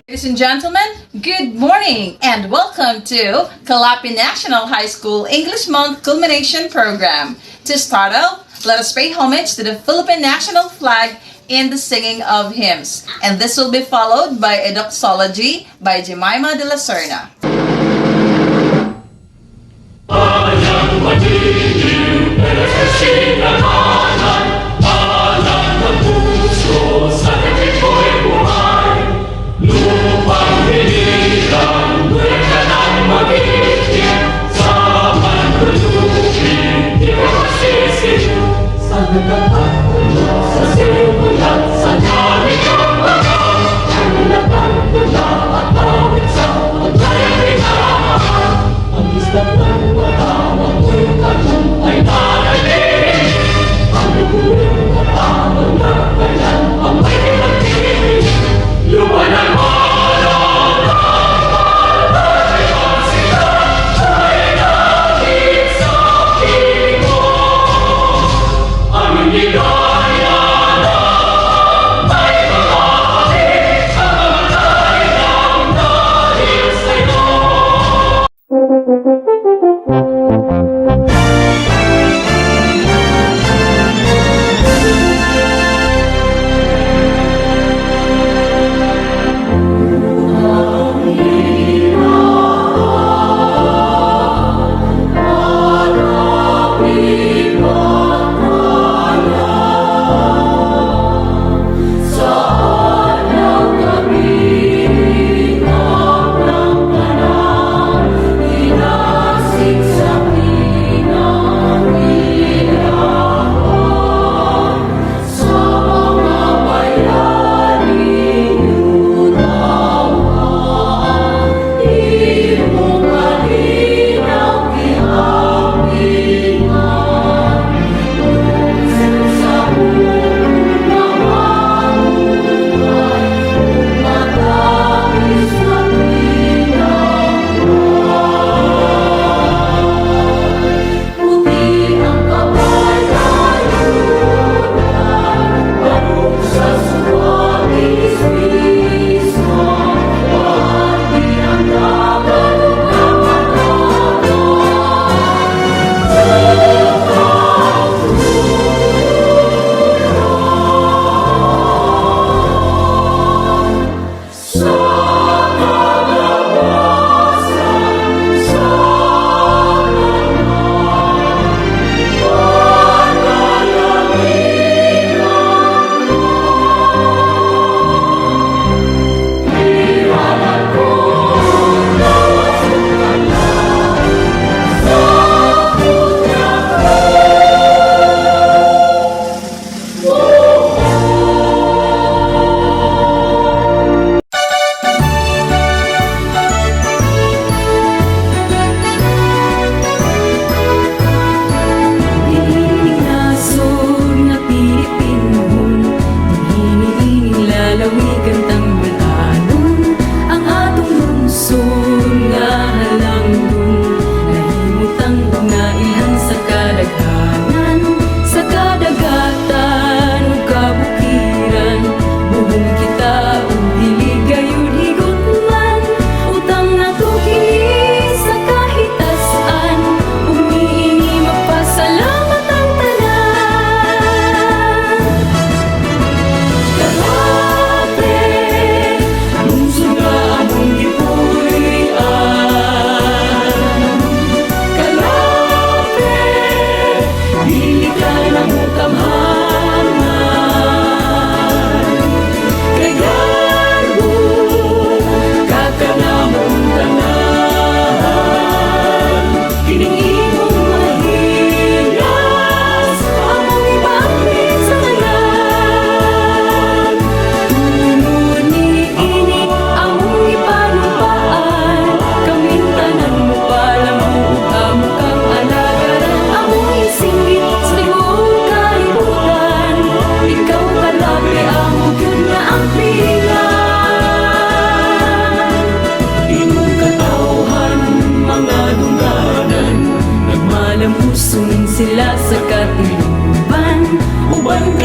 Ladies and gentlemen, good morning and welcome to Calapi National High School English Month Culmination Program. To start off, let us pay homage to the Philippine national flag in the singing of hymns. And this will be followed by a Doxology by Jemima de la Serna.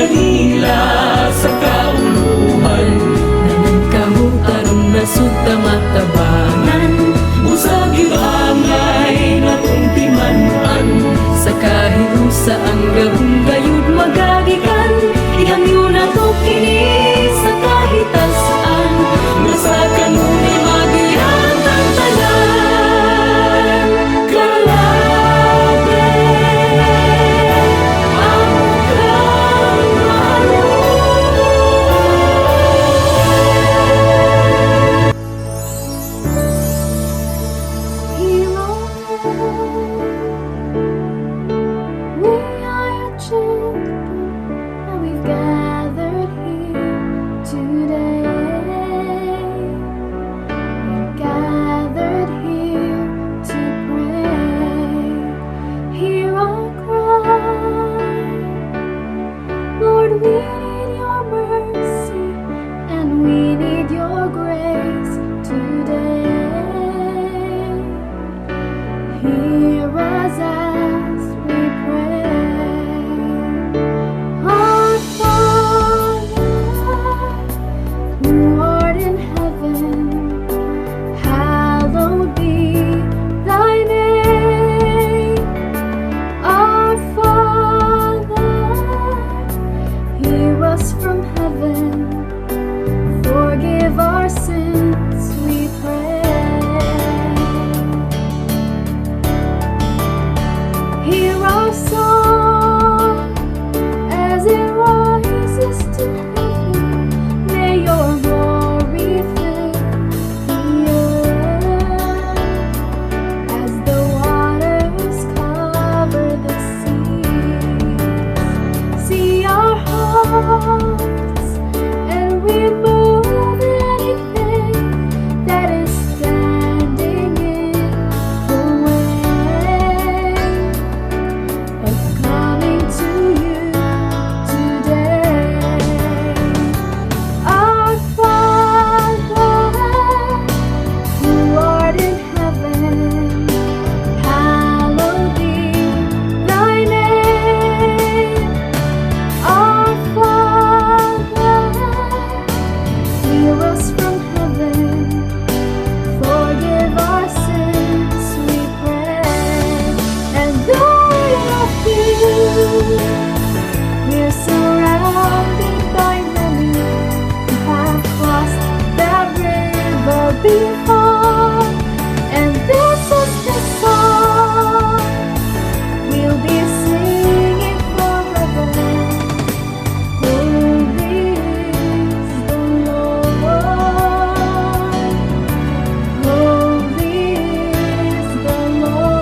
kanila sa kauluhan. Nanan kamo karon nasud matabanan, usag ibangay natong timanuan. Sa kahirusa ang gabong gayud magagikan, ihangyo na to kini sa kahitasan. Masakan mo ni magihan ang tanan. Kalabe ang kamalo. Hero, we are your children, and we've gathered here today. We've gathered here to pray. Hear our cry, Lord. We need your mercy and we need your grace today. Hear us as we pray. Our Father, who art in heaven, hallowed be thy name. Our Father, hear us from heaven, forgive our sins, we pray. Hear our song as it rises to heaven. May your glory fill the earth as the waters cover the seas. See our hearts and remove anything that is standing in the way of coming to you today. Our Father, who art in heaven, hallowed be thy name. Our Father, hear us from heaven, forgive our sins, we pray. And though we love you, we're surrounded by many who have crossed that river before. And this is the song we'll be singing forever. Holy is the Lord. Holy is the Lord.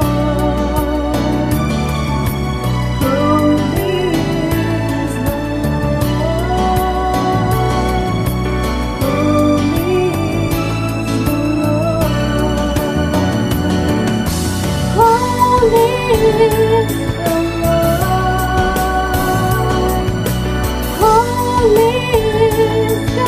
Holy is the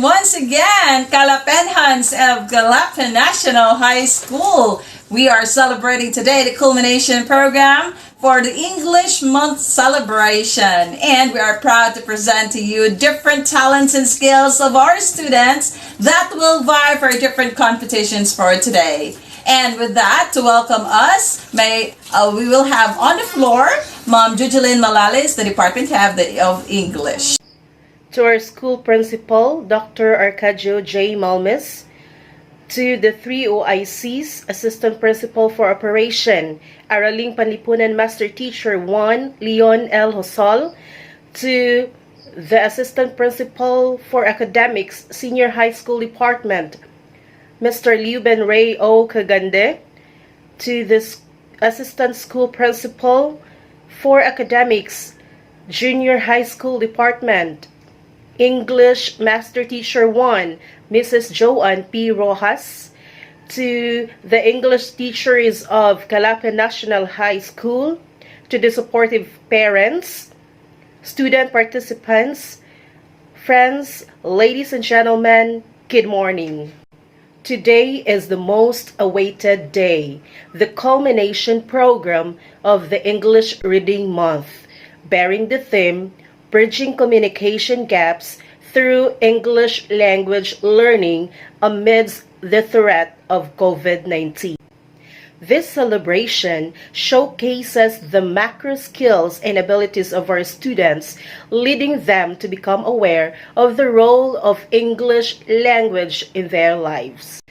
Once again, Kalapenhans of Galapin National High School. We are celebrating today the Culmination program for the English Month celebration. And we are proud to present to you different talents and skills of our students that will vie for different competitions for today. And with that, to welcome us, we will have on the floor Ma'am Jujulin Malalis, the Department Head of English. To our school principal, Dr. Arcadio J. Malmes. To the 3 OICs, Assistant Principal for Operation, Araling Panlipunan Master Teacher 1, Leon L. Hosol. To the Assistant Principal for Academics, Senior High School Department, Mr. Liuben Ray O. Kagande. To the Assistant School Principal for Academics, Junior High School Department, English Master Teacher 1, Mrs. Joanne P. Rojas. To the English teachers of Calapin National High School. To the supportive parents. student participants, friends, ladies and gentlemen, good morning. Today is the most awaited day, the culmination program of the English Reading Month, bearing the theme Bridging Communication Gaps through English Language Learning amidst the threat of COVID-19. This celebration showcases the macro skills and abilities of our students, leading them to become aware of the role of English language in their lives.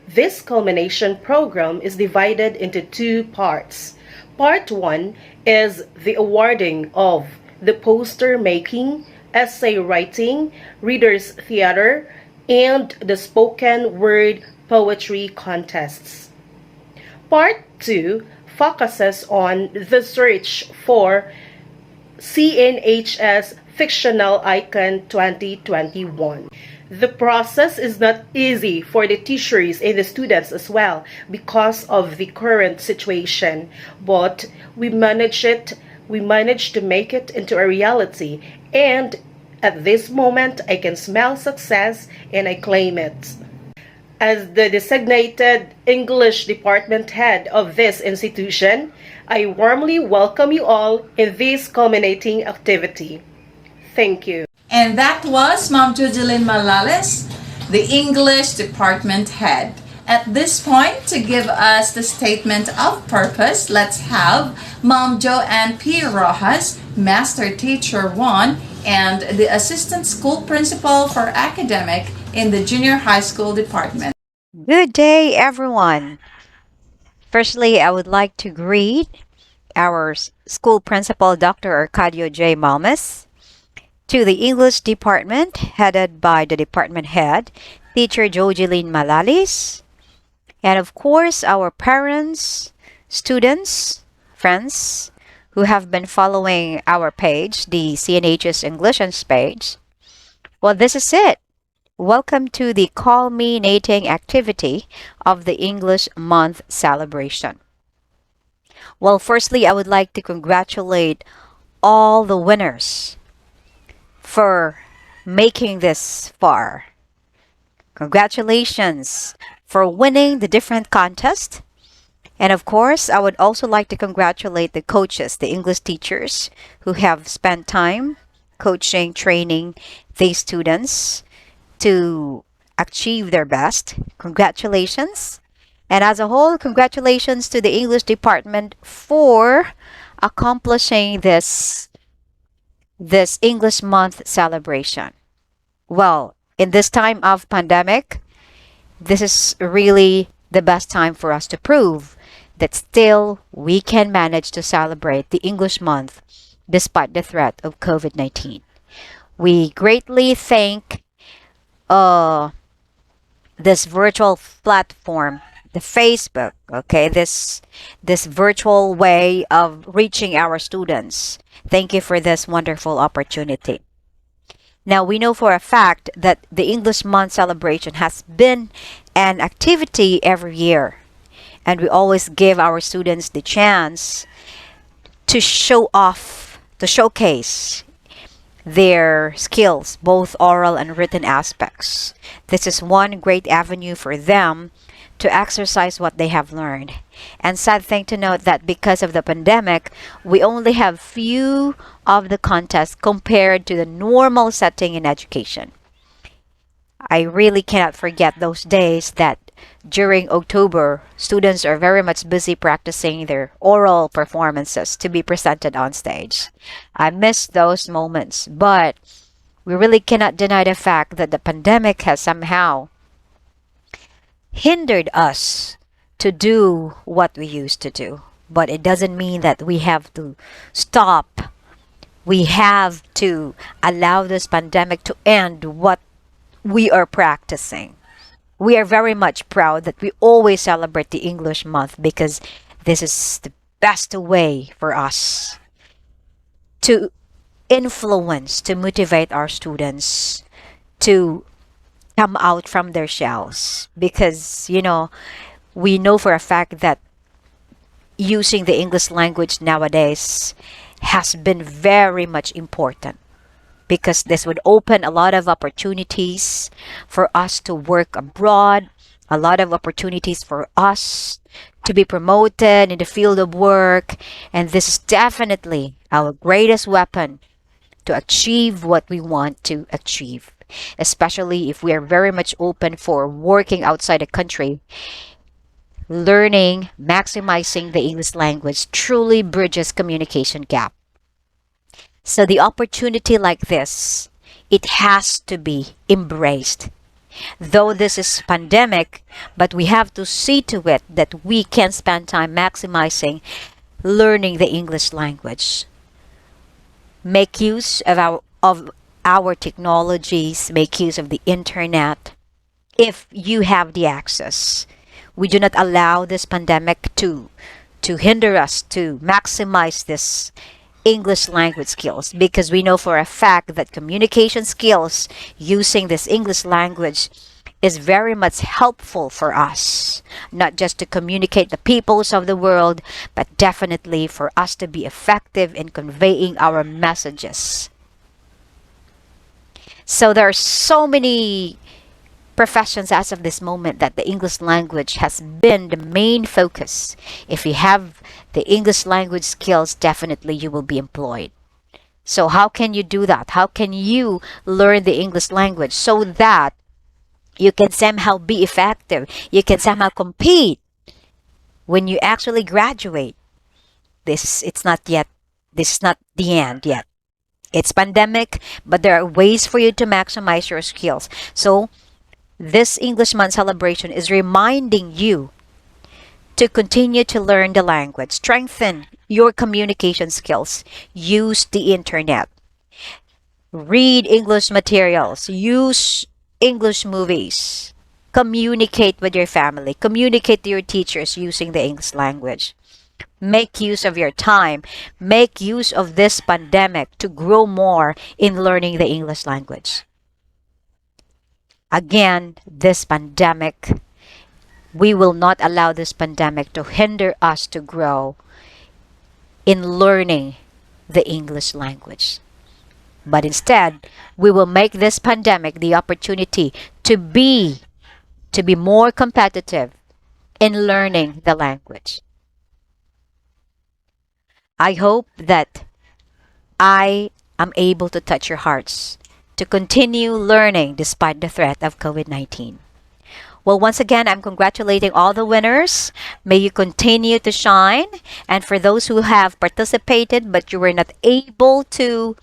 This culmination program is divided into two parts. Part 1 is the awarding of the poster making, essay writing, readers theater, and the spoken word poetry contests. Part 2 focuses on the search for Cnhs Fictional Icon 2021. The process is not easy for the teachers and the students as well because of the current situation, but we managed to make it into a reality, and at this moment I can smell success and I claim it. As the designated English department head of this institution, I warmly welcome you all in this culminating activity. Thank you. And that was Ma'am Jocelyn Malales, the English department head. At this point, to give us the statement of purpose, let's have Ma'am Joanne P. Rojas, Master Teacher 1, and the Assistant School Principal for Academic in the Junior High School Department. Good day, everyone. Firstly, I would like to greet our school principal, Dr. Arcadio J. Malmes, to the English department, headed by the department head, Teacher Jojeline Malalis, and of course, our parents, students, friends who have been following our page, the CNHS English page. Well, this is it. Welcome to the culminating activity of the English Month celebration. Well, firstly, I would like to congratulate all the winners for making this far. Congratulations for winning the different contests. And of course, I would also like to congratulate the coaches, the English teachers who have spent time coaching, training these students to achieve their best. Congratulations. And as a whole, congratulations to the English department for accomplishing this English month celebration. Well, in this time of pandemic, this is really the best time for us to prove that still we can manage to celebrate the English month despite the threat of COVID-19. We greatly thank this virtual platform, the Facebook, okay, this virtual way of reaching our students. Thank you for this wonderful opportunity. Now, we know for a fact that the English Month celebration has been an activity every year, and we always give our students the chance to show off, to showcase their skills, both oral and written aspects. This is one great avenue for them to exercise what they have learned. And sad thing to note that because of the pandemic, we only have few of the contests compared to the normal setting in education. I really cannot forget those days that during October, students are very much busy practicing their oral performances to be presented on stage. I miss those moments, but we really cannot deny the fact that the pandemic has somehow hindered us to do what we used to do. But it doesn't mean that we have to stop. We have to allow this pandemic to end what we are practicing. We are very much proud that we always celebrate the English month because this is the best way for us to influence, to motivate our students to come out from their shells. Because, we know for a fact that using the English language nowadays has been very much important because this would open a lot of opportunities for us to work abroad, a lot of opportunities for us to be promoted in the field of work, and this is definitely our greatest weapon to achieve what we want to achieve, especially if we are very much open for working outside the country. Learning, maximizing the English language truly bridges communication gap. So the opportunity like this, it has to be embraced. Though this is pandemic, but we have to see to it that we can spend time maximizing learning the English language. Make use of our technologies, make use of the internet if you have the access. We do not allow this pandemic to hinder us to maximize this English language skills, because we know for a fact that communication skills using this English language is very much helpful for us, not just to communicate the peoples of the world, but definitely for us to be effective in conveying our messages. So there are so many professions as of this moment that the English language has been the main focus. If you have the English language skills, definitely you will be employed. So how can you do that? How can you learn the English language so that you can somehow be effective? You can somehow compete when you actually graduate. This is not the end yet. It's pandemic, but there are ways for you to maximize your skills. So this English Month celebration is reminding you to continue to learn the language, strengthen your communication skills, use the internet, read English materials, use English movies, communicate with your family, communicate to your teachers using the English language. Make use of your time, make use of this pandemic to grow more in learning the English language. Again, this pandemic, we will not allow this pandemic to hinder us to grow in learning the English language. But instead, we will make this pandemic the opportunity to be more competitive in learning the language. I hope that I am able to touch your hearts to continue learning despite the threat of COVID-19. Well, once again, I'm congratulating all the winners. May you continue to shine. And for those who have participated but you were not able to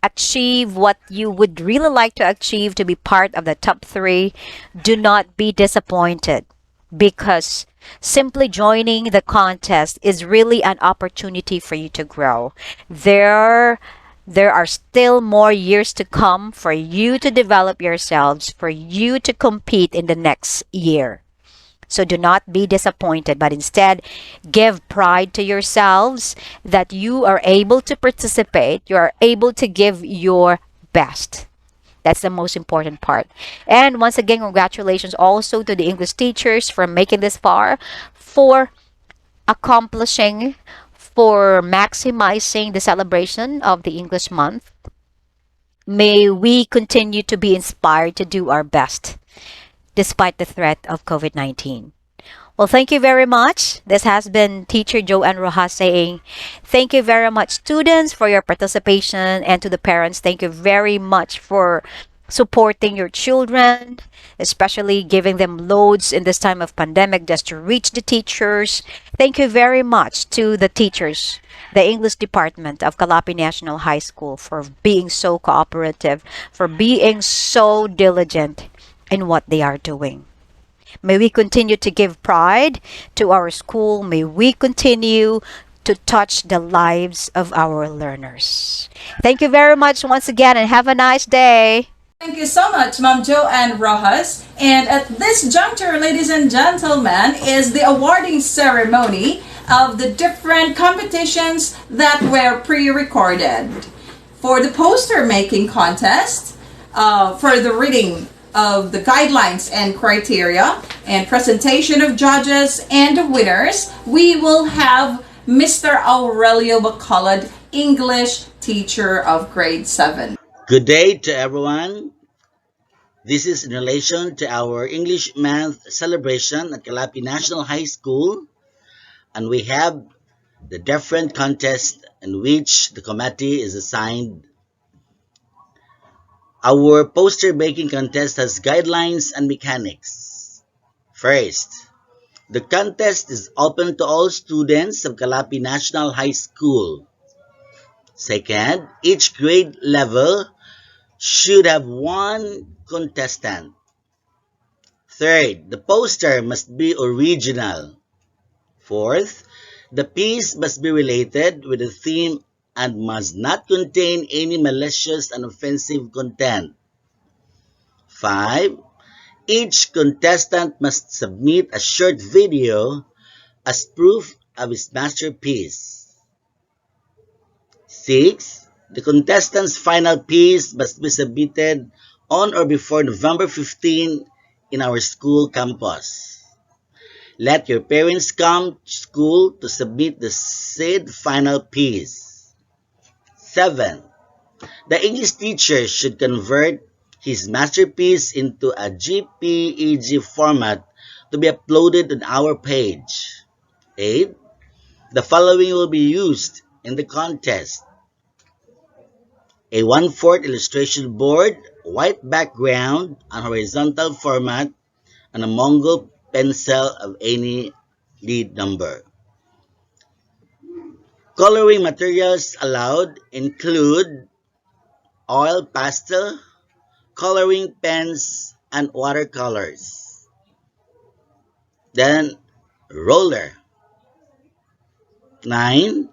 achieve what you would really like to achieve to be part of the top 3, do not be disappointed, because simply joining the contest is really an opportunity for you to grow. There are still more years to come for you to develop yourselves, for you to compete in the next year. So do not be disappointed, but instead give pride to yourselves that you are able to participate, you are able to give your best. That's the most important part. And once again, congratulations also to the English teachers for making this far, for accomplishing, for maximizing the celebration of the English month. May we continue to be inspired to do our best despite the threat of COVID-19. Well, thank you very much. This has been Teacher Joanne Rojas saying, thank you very much, students, for your participation, and to the parents, thank you very much for supporting your children, especially giving them loads in this time of pandemic just to reach the teachers. Thank you very much to the teachers, the English department of Calapi National High School, for being so cooperative, for being so diligent in what they are doing. May we continue to give pride to our school. May we continue to touch the lives of our learners. Thank you very much once again, and have a nice day. Thank you so much, Ma'am Joanne Rojas. And at this juncture, ladies and gentlemen, is the awarding ceremony of the different competitions that were pre-recorded. For the poster making contest, for the reading of the guidelines and criteria, and presentation of judges and the winners, we will have Mr. Aurelio Bacolod English teacher of grade 7. Good day to everyone. This is in relation to our English Month celebration at Calapi National High School, and we have the different contests in which the committee is assigned. Our poster making contest has guidelines and mechanics. First, the contest is open to all students of Calapi National High School. Second, each grade level should have one contestant. Third, the poster must be original. Fourth, the piece must be related with the theme and must not contain any malicious and offensive content. 5. Each contestant must submit a short video as proof of his masterpiece. 6. The contestant's final piece must be submitted on or before November 15 in our school campus. Let your parents come to school to submit the said final piece. 7. The English teacher should convert his masterpiece into a JPEG format to be uploaded on our page. 8. The following will be used in the contest: a 1/4 illustration board, white background, and horizontal format, and a Mongol pencil of any lead number. Coloring materials allowed include oil pastel, coloring pens, and watercolors. Then, roller. 9.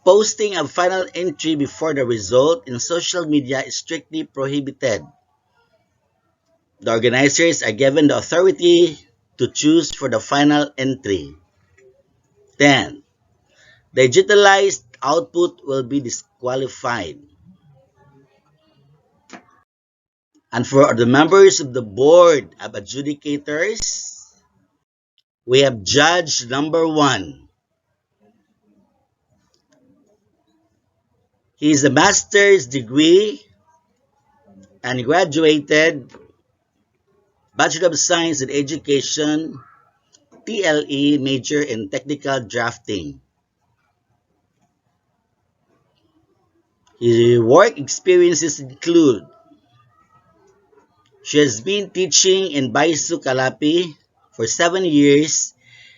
Posting a final entry before the result in social media is strictly prohibited. The organizers are given the authority to choose for the final entry. 10. The digitalized output will be disqualified. And for the members of the board of adjudicators, we have judge number 1. He is a master's degree and graduated Bachelor of Science in Education, TLE, major in technical drafting. His work experiences include: she has been teaching in Baisu, Calapi for 7 years,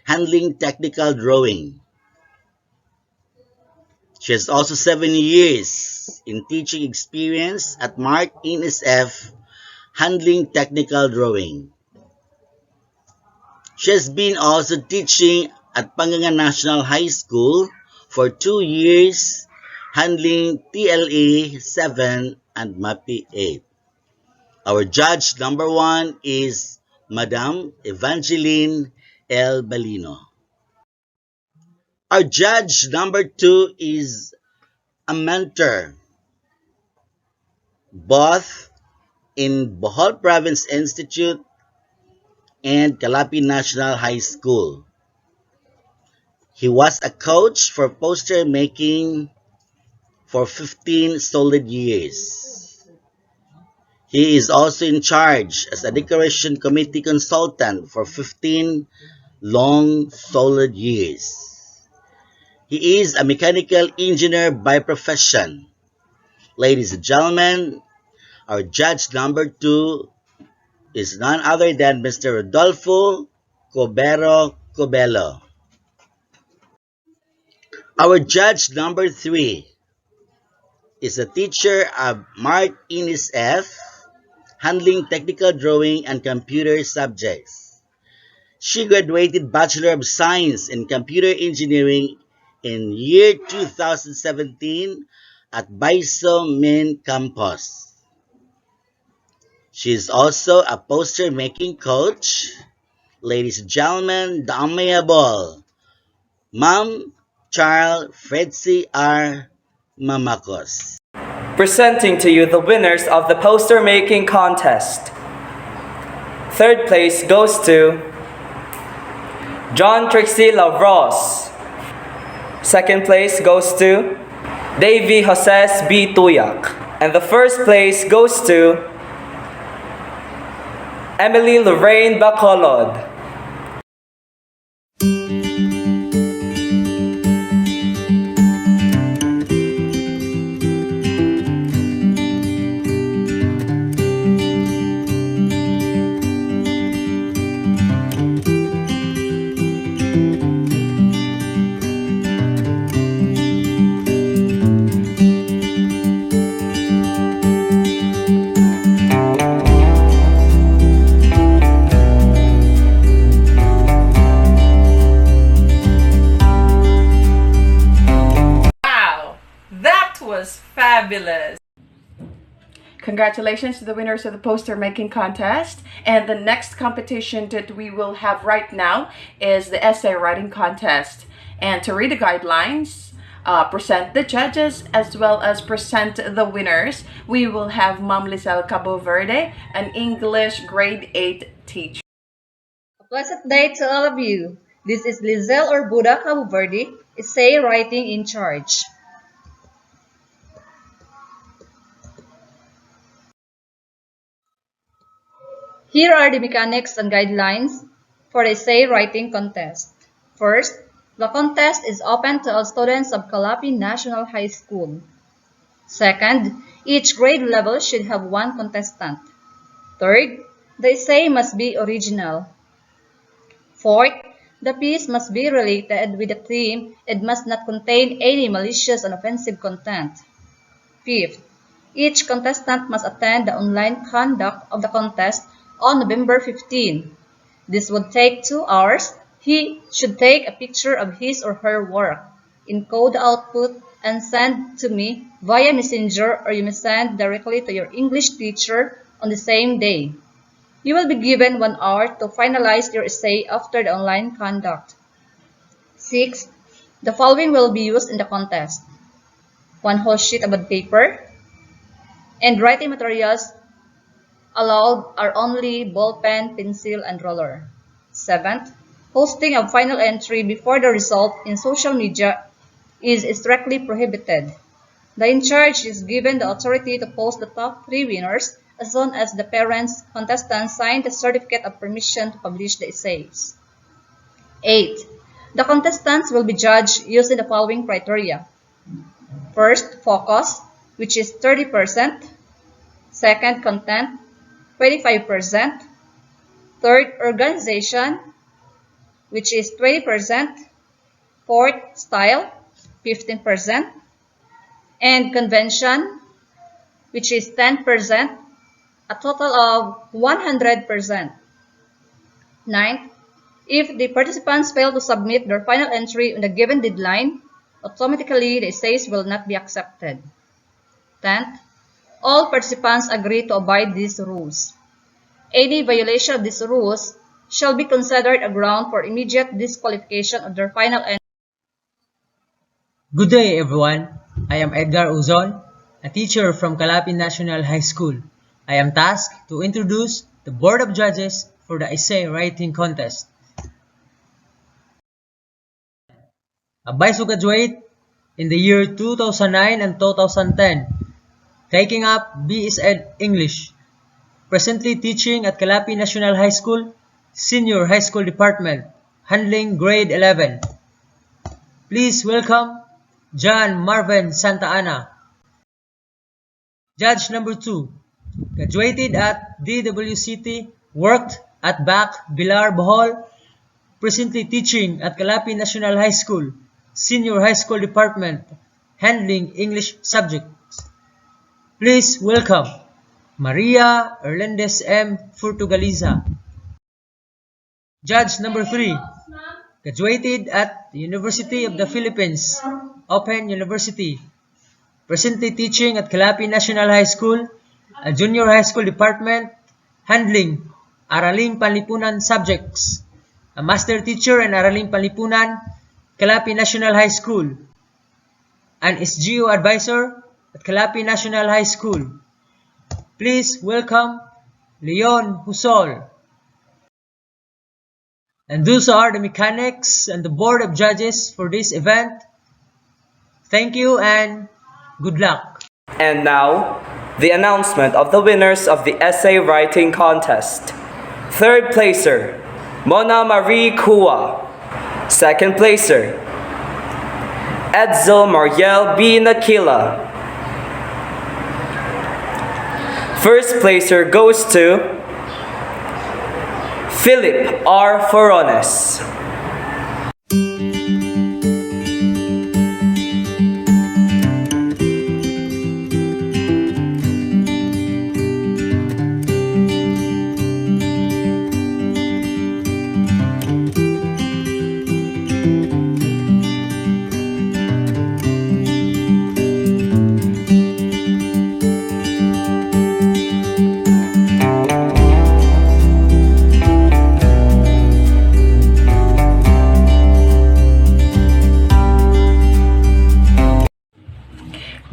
handling technical drawing. She has also 7 years in teaching experience at Mark NSF, handling technical drawing. She has been also teaching at Pangangan National High School for 2 years, handling TLE 7 and MAPI 8. Our judge number 1 is Madam Evangeline L. Balino. Our judge number 2 is a mentor, both in Bohol Province Institute and Calapi National High School. He was a coach for poster making for 15 solid years. He is also in charge as a decoration committee consultant for 15 long solid years. He is a mechanical engineer by profession. Ladies and gentlemen, our judge number 2 is none other than Mr. Rodolfo Cobero Cobelo. Our judge number 3 is a teacher of Mark NSF, handling technical drawing and computer subjects. She graduated Bachelor of Science in Computer Engineering in year 2017 at Baiso Main Campus. She is also a poster making coach. Ladies and gentlemen, the amiable Ma'am Charles Fredsi R. Mamakos. Presenting to you the winners of the poster making contest. Third place goes to John Trixie Lavros. Second place goes to Davy Joses B. Tuyak. And the first place goes to Emily Lorraine Bacolod. Wow, that was fabulous. Congratulations to the winners of the poster making contest. And the next competition that we will have right now is the essay writing contest. And to read the guidelines, present the judges, as well as present the winners, we will have Ma'am Lizelle Cabo Verde, an English grade 8 teacher. A pleasant day to all of you. This is Lizelle or Buddha Cabo Verde, essay writing in charge. Here are the mechanics and guidelines for the essay writing contest. First, the contest is open to all students of Calapi National High School. Second, each grade level should have one contestant. Third, the essay must be original. Fourth, the piece must be related with the theme and must not contain any malicious and offensive content. Fifth, each contestant must attend the online conduct of the contest on November 15. This would take 2 hours. He should take a picture of his or her work, encode the output, and send to me via Messenger, or you may send directly to your English teacher on the same day. You will be given 1 hour to finalize your essay after the online conduct. 6. The following will be used in the contest: 1 whole sheet of paper, and writing materials allowed are only ball pen, pencil, and roller. 7th, posting of final entry before the result in social media is strictly prohibited. The in charge is given the authority to post the top 3 winners as soon as the parents, contestants sign the certificate of permission to publish the essays. 8. The contestants will be judged using the following criteria. First, focus, which is 30%. Second, content, 25%. Third, organization, which is 20%. Fourth, style, 15%. And convention, which is 10%, a total of 100%. Ninth, if the participants fail to submit their final entry on the given deadline, automatically the essays will not be accepted. 10th, all participants agree to abide these rules. Any violation of these rules shall be considered a ground for immediate disqualification of their final entry. Good day, everyone. I am Edgar Uzon, a teacher from Calapi National High School. I am tasked to introduce the Board of Judges for the essay writing contest. A BISO graduate in the year 2009 and 2010, taking up BS Ed English, presently teaching at Calapi National High School, Senior High School Department, handling grade 11. Please welcome John Marvin Santa Ana. Judge number 2, graduated at DWCT, worked at BAC Bilar Bohol, presently teaching at Calapi National High School, Senior High School Department, handling English subjects. Please welcome Maria Erlendez M. Furtugaliza. Judge number 3, graduated at the University of the Philippines, Open University, presently teaching at Calapi National High School, a Junior High School Department, handling Araling Panlipunan subjects, a Master Teacher in Araling Panlipunan, Calapi National High School, an SGO Advisor at Calapi National High School. Please welcome Leon Husol. And those are the mechanics and the Board of Judges for this event. Thank you and Good luck! And now, the announcement of the winners of the essay writing contest. Third placer, Mona Marie Kua. Second placer, Edsel Mariel B. Nakila. First placer goes to Philip R. Forones.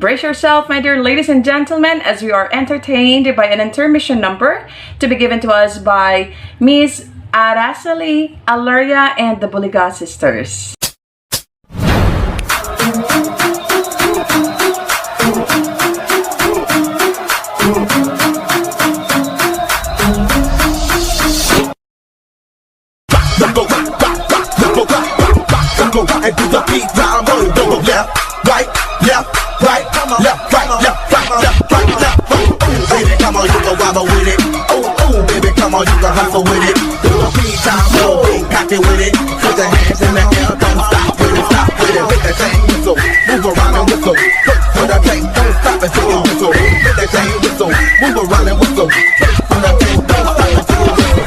Brace yourself, my dear ladies and gentlemen, as we are entertained by an intermission number to be given to us by Miss Araceli, Aluria, and the Buliga sisters. And do the beat down, go left, right, left, right, left, right, left, right, left, right, left, right. Ooh, baby, come on, you can wobble with it. Ooh, baby, come on, you can hustle with it. Do the beat down, go, be cocky with it. Put your hands in the air, don't stop with it, stop with it. Hit that chain whistle, move around and whistle. For the tank, don't stop until you whistle. Hit that chain whistle, move around and whistle. For the tank, don't stop until you whistle.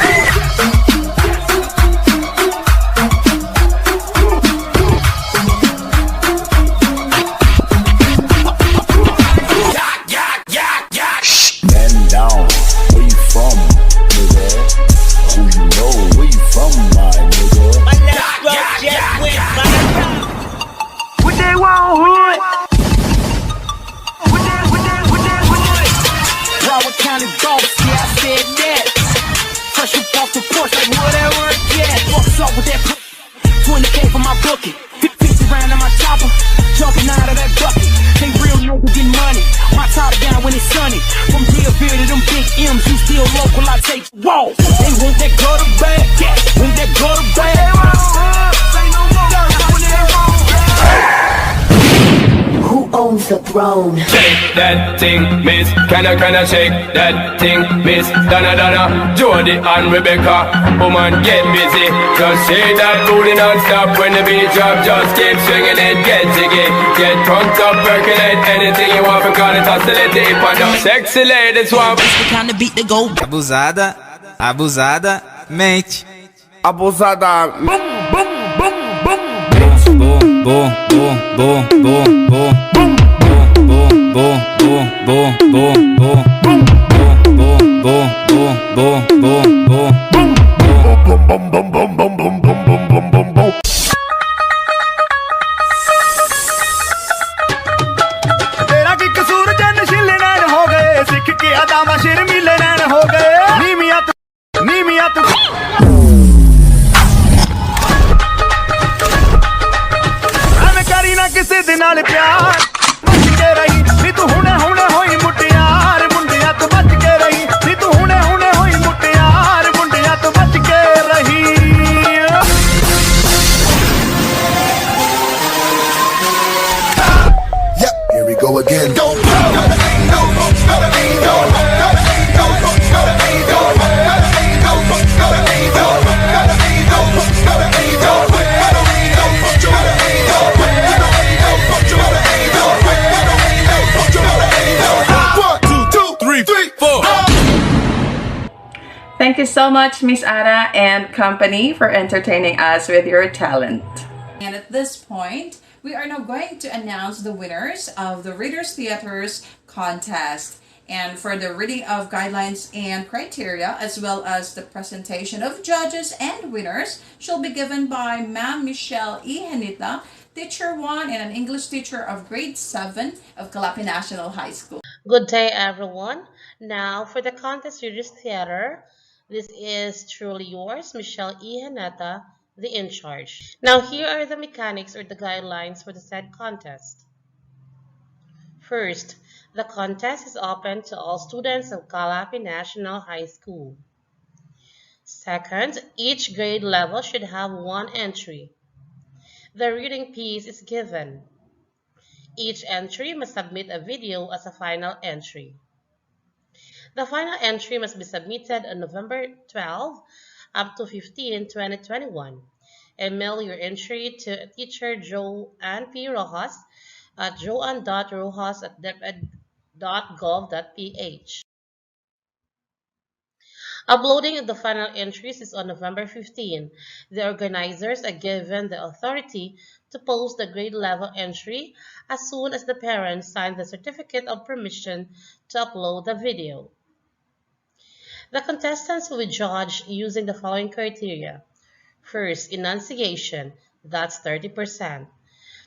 Shake that thing, miss. Can I shake that thing, miss? Donna, Jody and Rebecca. Woman, get busy. Just shake that booty non-stop when the beat drop. Just keep swinging it, get jiggy. Get drunk up, percolate anything you want. Because it's oscillating if I don't. Sexy ladies want. Abusada, abusada, mente. Abusada. Boom, boom, boom, boom, boom, boom, boom. Thank you so much, Miss Ara and company, for entertaining us with your talent. And at this point, we are now going to announce the winners of the Readers Theaters contest. And for the reading of guidelines and criteria, as well as the presentation of judges and winners, shall be given by Ma'am Michelle E. Henita, Teacher 1 and an English teacher of grade 7 of Calapi National High School. Good day, everyone. Now, for the contest Readers Theater, this is truly yours, Michelle E. Haneta, the in charge. Now, here are the mechanics or the guidelines for the said contest. First, the contest is open to all students of Calapi National High School. Second, each grade level should have one entry. The reading piece is given. Each entry must submit a video as a final entry. The final entry must be submitted on November 12 up to 15, 2021. Email your entry to teacher Joanne P. Rojas at joanne.rojas@deped.gov.ph. Uploading of the final entries is on November 15. The organizers are given the authority to post the grade level entry as soon as the parents sign the certificate of permission to upload the video. The contestants will be judged using the following criteria. First, enunciation, that's 30%.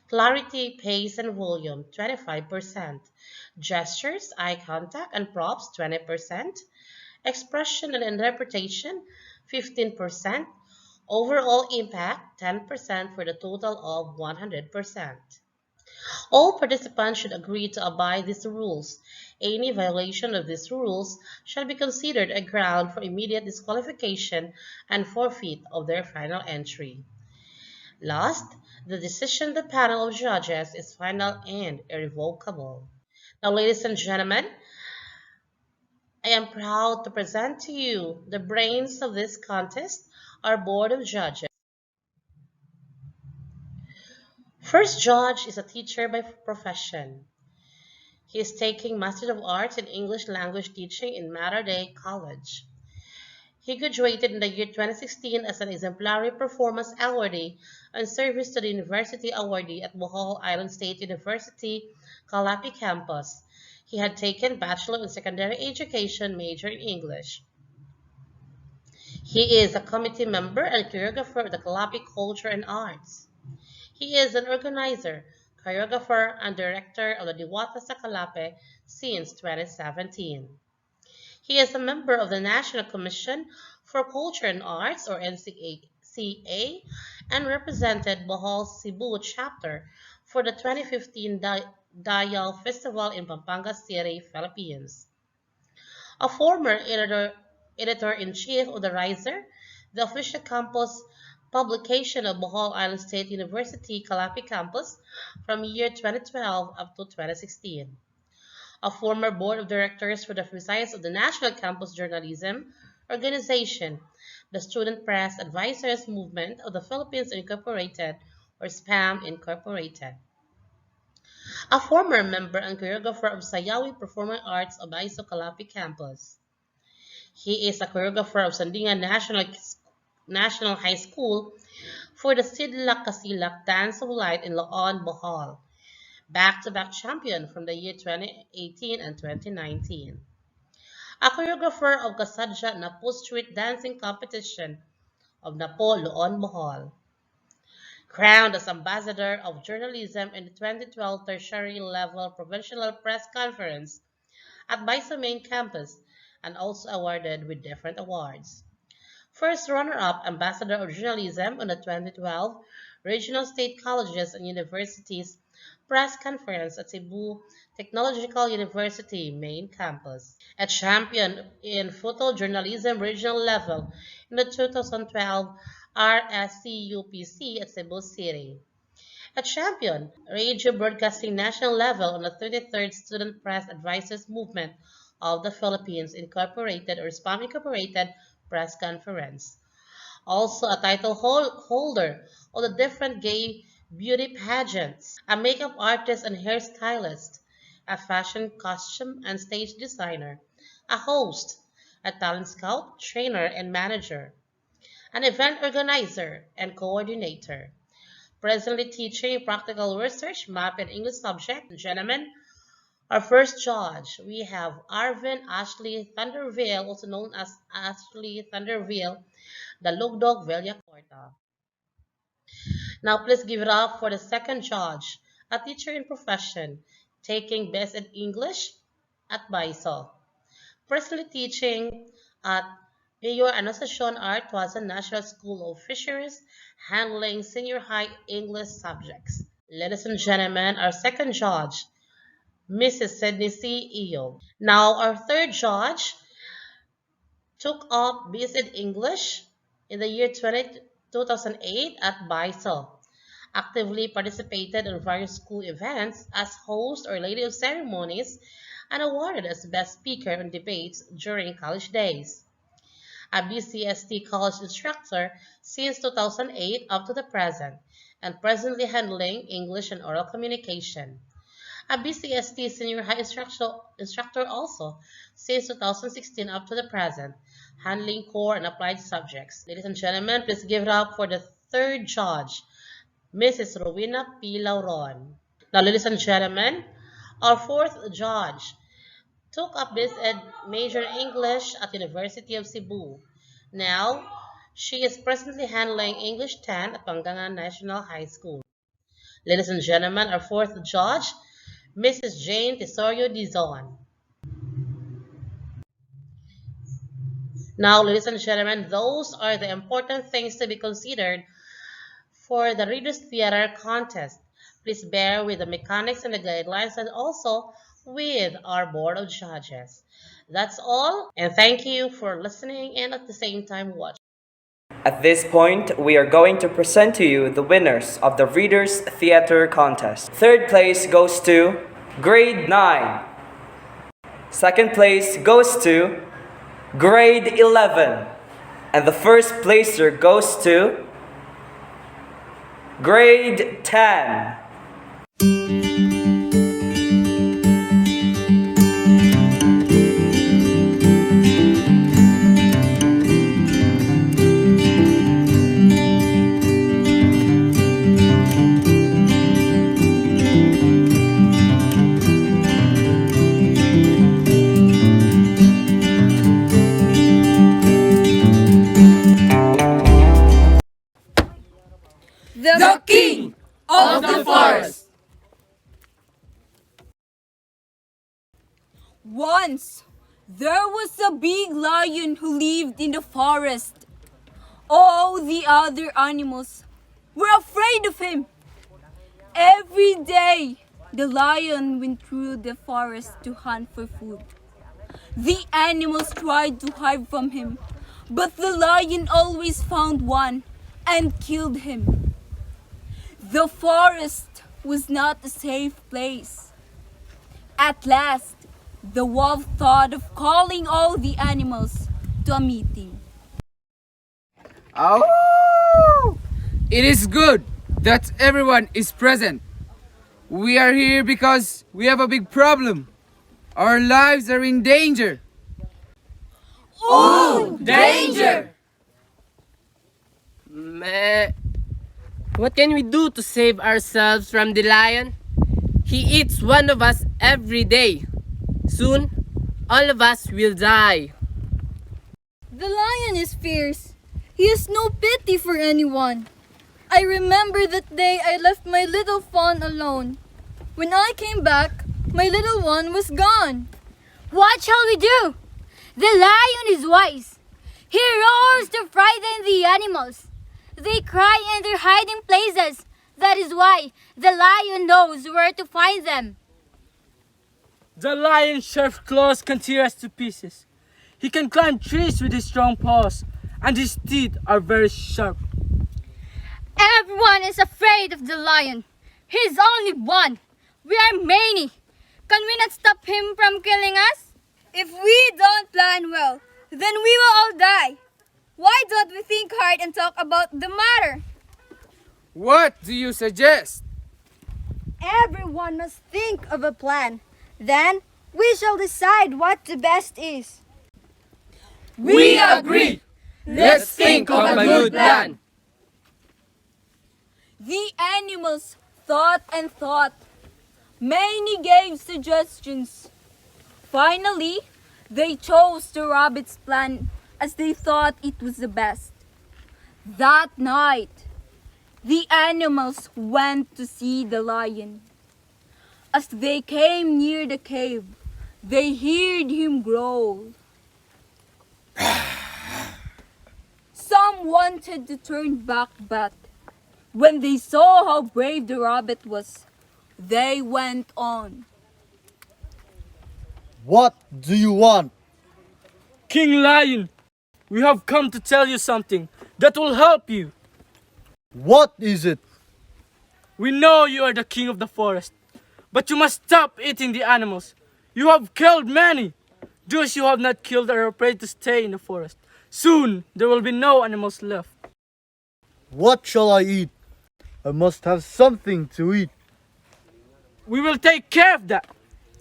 Clarity, pace, and volume, 25%. Gestures, eye contact, and props, 20%. Expression and interpretation, 15%. Overall impact, 10% for the total of 100%. All participants should agree to abide these rules. Any violation of these rules shall be considered a ground for immediate disqualification and forfeit of their final entry. Last, the decision of the panel of judges is final and irrevocable. Now, ladies and gentlemen, I am proud to present to you the brains of this contest, our board of judges. First judge is a teacher by profession. He is taking Master of Arts in English Language Teaching in Mater Dei College. He graduated in the year 2016 as an exemplary performance awardee and service to the university awardee at Bohol Island State University, Calapi campus. He had taken Bachelor in Secondary Education major in English. He is a committee member and choreographer of the Calapi Culture and Arts. He is an organizer, choreographer, and director of the Diwata sa Calape since 2017. He is a member of the National Commission for Culture and Arts, or NCCA, and represented Bohol Cebu chapter for the 2015 Dayal Festival in Pampanga City, Philippines. A former editor-in-chief of the Riser, the official campus publication of Bohol Island State University, Calapi campus from year 2012 up to 2016. A former board of directors for the Visayas of the National Campus Journalism Organization, the Student Press Advisors Movement of the Philippines Incorporated, or SPAM Incorporated. A former member and choreographer of Sayawi Performing Arts of ISO Calapi campus. He is a choreographer of Sandingan National High School for the Sidlak Kasilak Dance of Light in Laon, Bohol. Back-to-back champion from the year 2018 and 2019. A choreographer of Kasadja Napo Street Dancing Competition of Napo, Laon, Bohol. Crowned as Ambassador of Journalism in the 2012 Tertiary Level Provincial Press Conference at Baisa Main Campus, and also awarded with different awards. First runner-up Ambassador of Journalism on the 2012 Regional State Colleges and Universities Press Conference at Cebu Technological University Main Campus. A champion in photojournalism regional level in the 2012 RSCUPC at Cebu City. A champion radio broadcasting national level on the 33rd Student Press Advisors Movement of the Philippines Incorporated, or SPAM Incorporated, Press Conference. Also a title holder of the different gay beauty pageants, a makeup artist and hairstylist, a fashion costume and stage designer, a host, a talent scout, trainer, and manager, an event organizer and coordinator, presently teaching practical research, math, and English subject. Gentlemen, our first judge, we have Arvin Ashley Thunderville, also known as Ashley Thunderville, the Lugdog Villacorta. Now please give it up for the second judge, a teacher in profession, taking Best in English at Baisal. Presently teaching at Mayor Anastacion Artuasan National School of Fisheries, handling senior high English subjects. Ladies and gentlemen, our second judge, Mrs. Sidney C. Eel. Now, our third judge took up BSed English in the year 2008 at Baisel. Actively participated in various school events as host or lady of ceremonies and awarded as best speaker on debates during college days. A BCST college instructor since 2008 up to the present, and presently handling English and oral communication. A BCST senior high instructor also since 2016 up to the present, handling core and applied subjects. Ladies and gentlemen, please give it up for the third judge, Mrs. Rowena P. Lauron. Now, ladies and gentlemen, our fourth judge took up BSed major in English at University of Cebu. Now, she is presently handling English 10 at Pangangan National High School. Ladies and gentlemen, our fourth judge, Mrs. Jane Tesorio Dizon. Now, ladies and gentlemen, those are the important things to be considered for the Readers Theater contest. Please bear with the mechanics and the guidelines and also with our board of judges. That's all, and thank you for listening and at the same time watching. At this point, we are going to present to you the winners of the Readers Theater Contest. Third place goes to Grade 9. Second place goes to Grade 11. And the first placer goes to Grade 10. The king of the forest. Once, there was a big lion who lived in the forest. All the other animals were afraid of him. Every day, the lion went through the forest to hunt for food. The animals tried to hide from him, but the lion always found one and killed him. The forest was not a safe place. At last, the wolf thought of calling all the animals to a meeting. Oh! It is good that everyone is present. We are here because we have a big problem. Our lives are in danger. Oh, danger! Meh. What can we do to save ourselves from the lion? He eats one of us every day. Soon, all of us will die. The lion is fierce. He has no pity for anyone. I remember that day I left my little fawn alone. When I came back, my little one was gone. What shall we do? The lion is wise. He roars to frighten the animals. They cry in their hiding places. That is why the lion knows where to find them. The lion's sharp claws can tear us to pieces. He can climb trees with his strong paws, and his teeth are very sharp. Everyone is afraid of the lion. He's only one. We are many. Can we not stop him from killing us? If we don't plan well, then we will all die. Why don't we think hard and talk about the matter? What do you suggest? Everyone must think of a plan. Then we shall decide what the best is. We agree. Let's think of a good plan. The animals thought and thought. Many gave suggestions. Finally, they chose the rabbit's plan as they thought it was the best. That night, the animals went to see the lion. As they came near the cave, they heard him growl. Some wanted to turn back, but when they saw how brave the rabbit was, they went on. What do you want? King Lion, we have come to tell you something that will help you. What is it? We know you are the king of the forest, but you must stop eating the animals. You have killed many. Those you have not killed are afraid to stay in the forest. Soon there will be no animals left. What shall I eat? I must have something to eat. We will take care of that.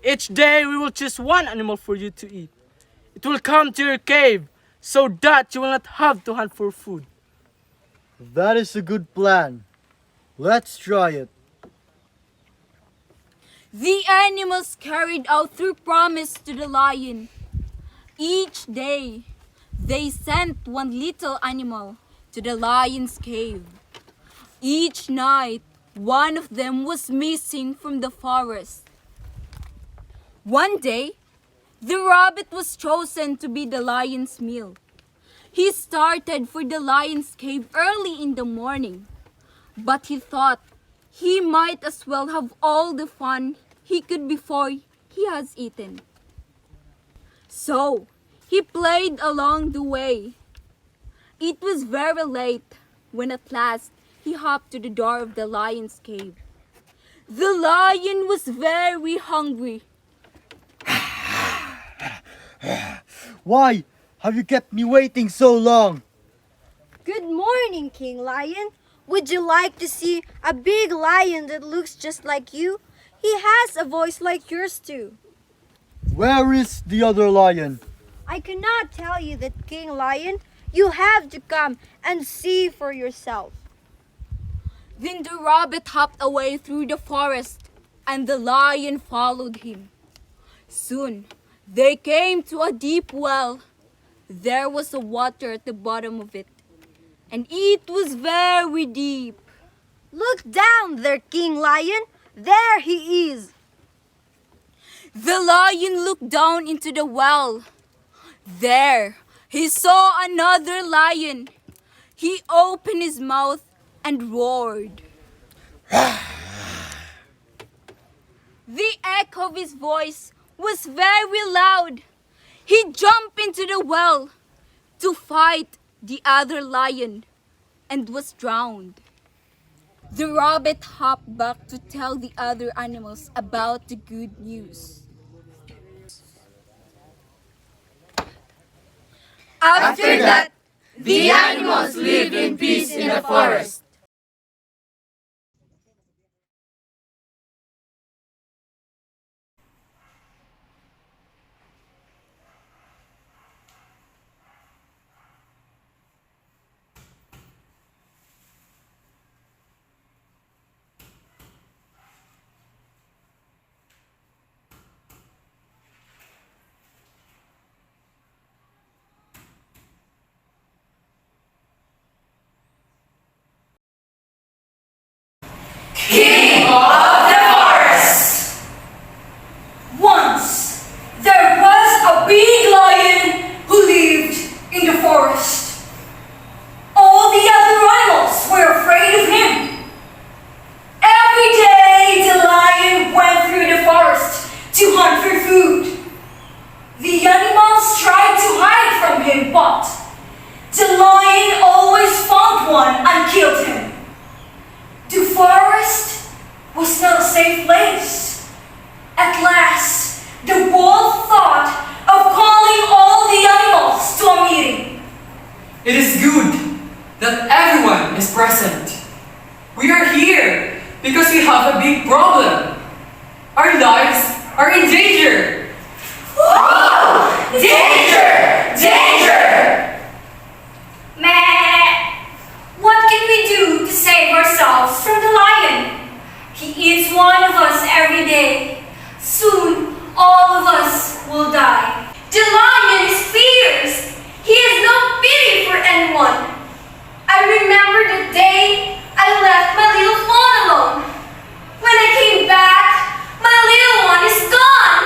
Each day we will choose one animal for you to eat. It will come to your cave so that you will not have to hunt for food. That is a good plan. Let's try it. The animals carried out their promise to the lion. Each day, they sent one little animal to the lion's cave. Each night, one of them was missing from the forest. One day, the rabbit was chosen to be the lion's meal. He started for the lion's cave early in the morning, but he thought he might as well have all the fun he could before he has eaten. So, he played along the way. It was very late when at last he hopped to the door of the lion's cave. The lion was very hungry. Why have you kept me waiting so long? Good morning, King Lion. Would you like to see a big lion that looks just like you? He has a voice like yours too. Where is the other lion? I cannot tell you that, King Lion. You have to come and see for yourself. Then the rabbit hopped away through the forest, and the lion followed him. Soon, they came to a deep well. There was a water at the bottom of it, and it was very deep. Look down there, King Lion. There he is. The lion looked down into the well. There, he saw another lion. He opened his mouth and roared. The echo of his voice was very loud. He jumped into the well to fight the other lion and was drowned. The rabbit hopped back to tell the other animals about the good news. After that, the animals lived in peace in the forest. King of the Forest! Once, there was a big lion who lived in the forest. All the other animals were afraid of him. Every day, the lion went through the forest to hunt for food. The animals tried to hide from him, but the lion always found one and killed him. The forest was not a safe place. At last, the wolf thought of calling all the animals to a meeting. It is good that everyone is present. We are here because we have a big problem. Our lives are in danger. Whoa! Danger! Danger! Meh! What can we do to save ourselves from the lion? He eats one of us every day. Soon, all of us will die. The lion is fierce. He has no pity for anyone. I remember the day I left my little fawn alone. When I came back, my little one is gone.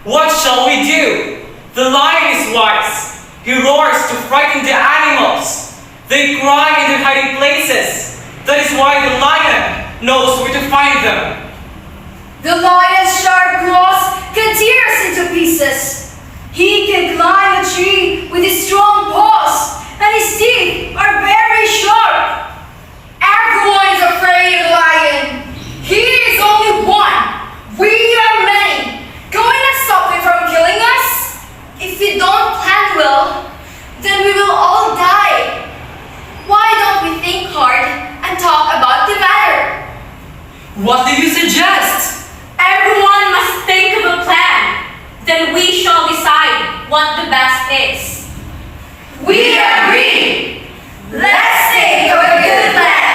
What shall we do? The lion is wise. He roars to frighten the animals. They cry in their hiding places. That is why the lion knows where to find them. The lion's sharp claws can tear us into pieces. He can climb a tree with his strong paws, and his teeth are very sharp. Everyone is afraid of the lion. He is only one. We are many. Can we not stop him from killing us? If we don't plan well, then we will all die. Why don't we think hard and talk about the matter? What do you suggest? Everyone must think of a plan. Then we shall decide what the best is. We agree. Let's think of a good plan.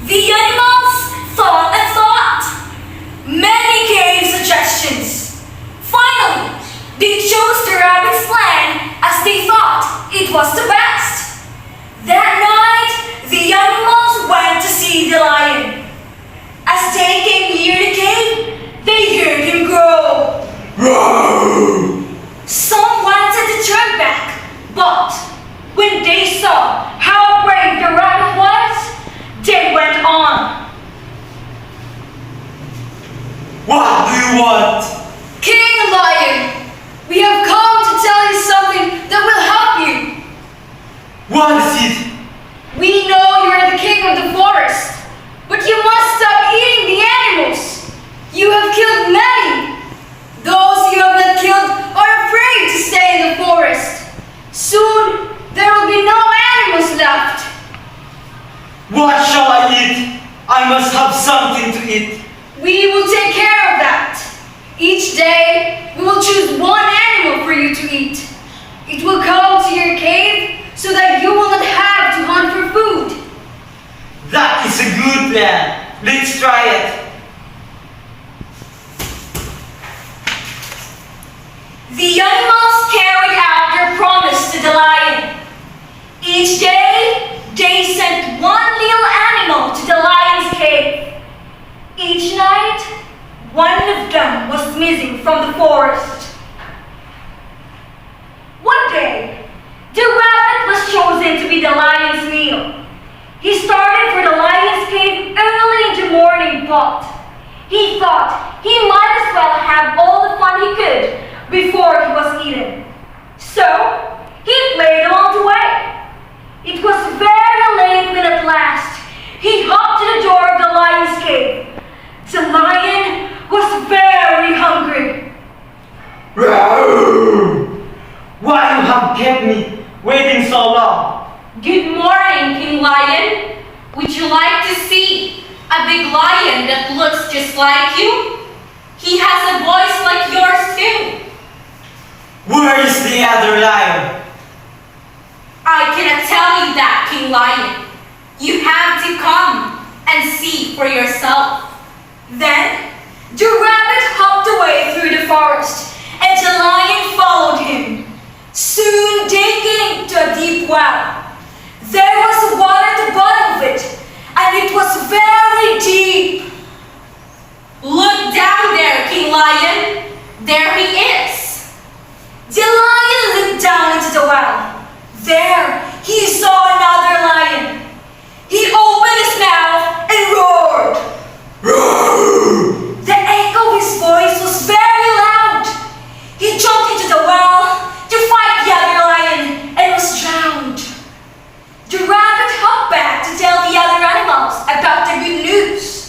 The animals thought and thought. Many gave suggestions. Finally, they chose the rabbit's plan as they thought it was the best. That night, the animals went to see the lion. As they came near the cave, they heard him growl. Some wanted to turn back, but when they saw how brave the rabbit was, they went on. What do you want? King Lion, we have come to tell you something that will help you. What is it? We know you are the king of the forest, but you must stop eating the animals. You have killed many. Those you have not killed are afraid to stay in the forest. Soon, there will be no animals left. What shall I eat? I must have something to eat. We will take care of that. Each day, we will choose one animal for you to eat. It will come to your cave so that you will not have to hunt for food. That is a good plan. Let's try it. The animals carried out their promise to the lion. Each day, they sent one little animal to the lion's cave. Each night, one of them was missing from the forest. One day, the rabbit was chosen to be the lion's meal. He started for the lion's cave early in the morning, but he thought he might as well have all the fun he could before he was eaten. So, he played along the way. It was very late when at last he hopped to the door of the lion's cave. The lion was very hungry. Why you have kept me waiting so long? Good morning, King Lion. Would you like to see a big lion that looks just like you? He has a voice like yours too. Where is the other lion? I cannot tell you that, King Lion. You have to come and see for yourself. Then, the rabbit hopped away through the forest, and the lion followed him. Soon they came to a deep well. There was water at the bottom of it, and it was very deep. Look down there, King Lion. There he is. The lion looked down into the well. There, he saw another lion. He opened his mouth and roared. The echo of his voice was very loud. He jumped into the well to fight the other lion and was drowned. The rabbit hopped back to tell the other animals about the good news.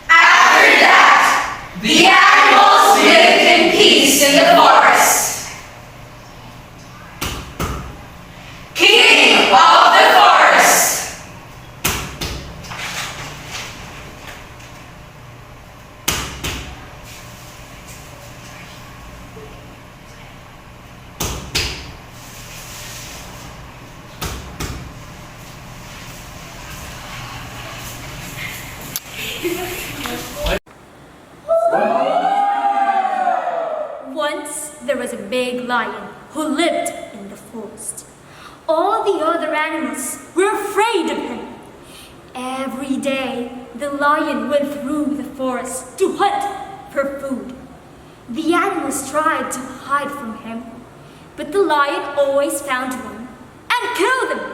After that, the animals lived in peace in the forest. King of the forest. Once there was a big lion who lived in the forest. All the other animals were afraid of him. Every day, the lion went through the forest to hunt for food. The animals tried to hide from him, but the lion always found one and killed them.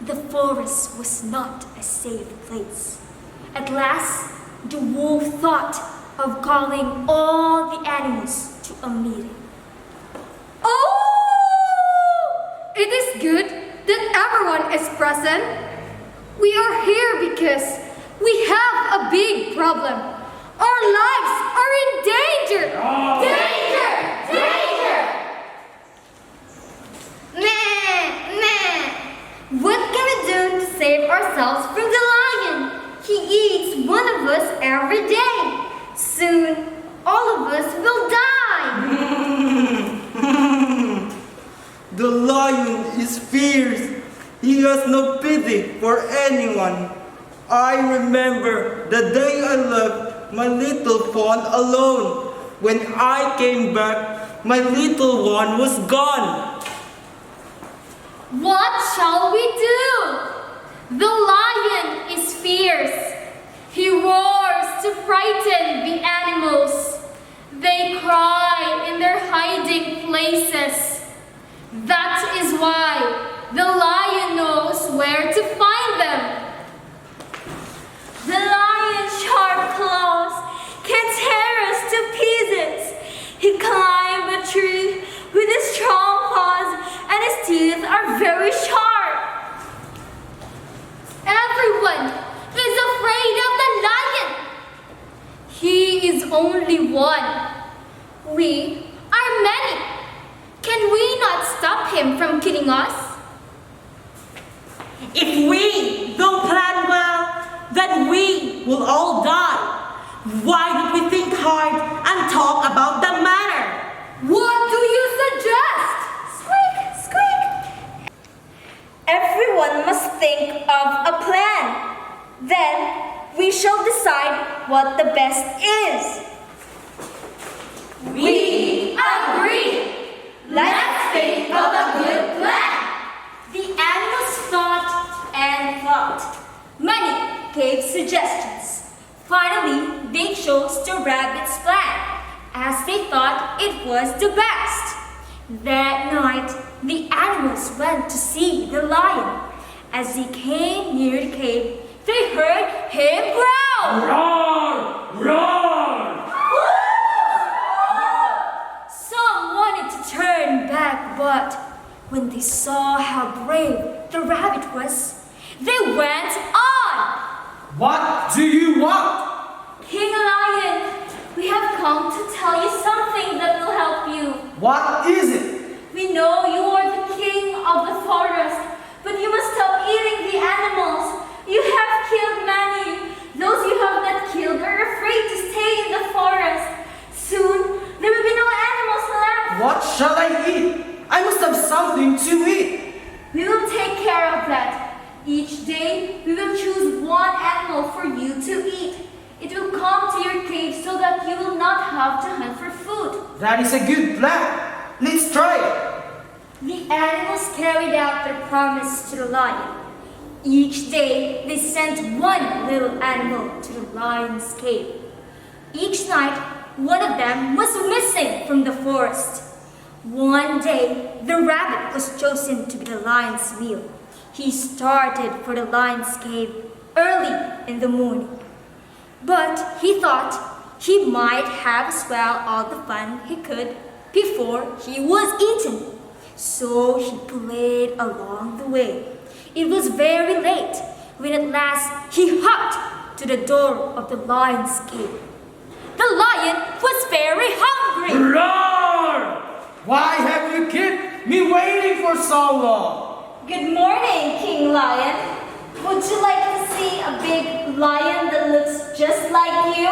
The forest was not a safe place. At last, the wolf thought of calling all the animals to a meeting. Oh! It is good that everyone is present. We are here because we have a big problem. Our lives are in danger! Danger! Danger! Meh, meh. What can we do to save ourselves from the lion? He eats one of us every day. Soon, all of us will die. The lion is fierce. He has no pity for anyone. I remember the day I left my little fawn alone. When I came back, my little one was gone. What shall we do? The lion is fierce. He roars to frighten the animals. They cry in their hiding places. That is why the lion knows where to find them. The lion's sharp claws can tear us to pieces. He climbed a tree with his strong paws, and his teeth are very sharp. Everyone is afraid of the lion. He is only one. We are many. Can we not stop him from killing us? If we don't plan well, then we will all die. Why don't we think hard and talk about the matter? What do you suggest? Squeak, squeak. Everyone must think of a plan. Then we shall decide what the best is. We agree. Let's think of a good plan. The animals thought and thought. Many gave suggestions. Finally, they chose the rabbit's plan, as they thought it was the best. That night, the animals went to see the lion. As he came near the cave, they heard him growl. Roar! Roar! Some wanted to turn back, but when they saw how brave the rabbit was, they went on. What do you want? King Lion, we have come to tell you something that will help you. What is it? We know you are the king of the forest, but you must stop eating the animals. You have killed many. Those you have not killed are afraid to stay in the forest. Soon, there will be no animals left. What shall I eat? I must have something to eat. We will take care of that. Each day, we will choose one animal for you to eat. It will come to your cave so that you will not have to hunt for food. That is a good plan. Let's try it. The animals carried out their promise to the lion. Each day, they sent one little animal to the lion's cave. Each night, one of them was missing from the forest. One day, the rabbit was chosen to be the lion's meal. He started for the lion's cave early in the morning. But he thought he might have as well all the fun he could before he was eaten. So he played along the way. It was very late when at last he hopped to the door of the lion's cave. The lion was very hungry. Roar! Why have you kept me waiting for so long? Good morning, King Lion. Would you like to see a big lion that looks just like you?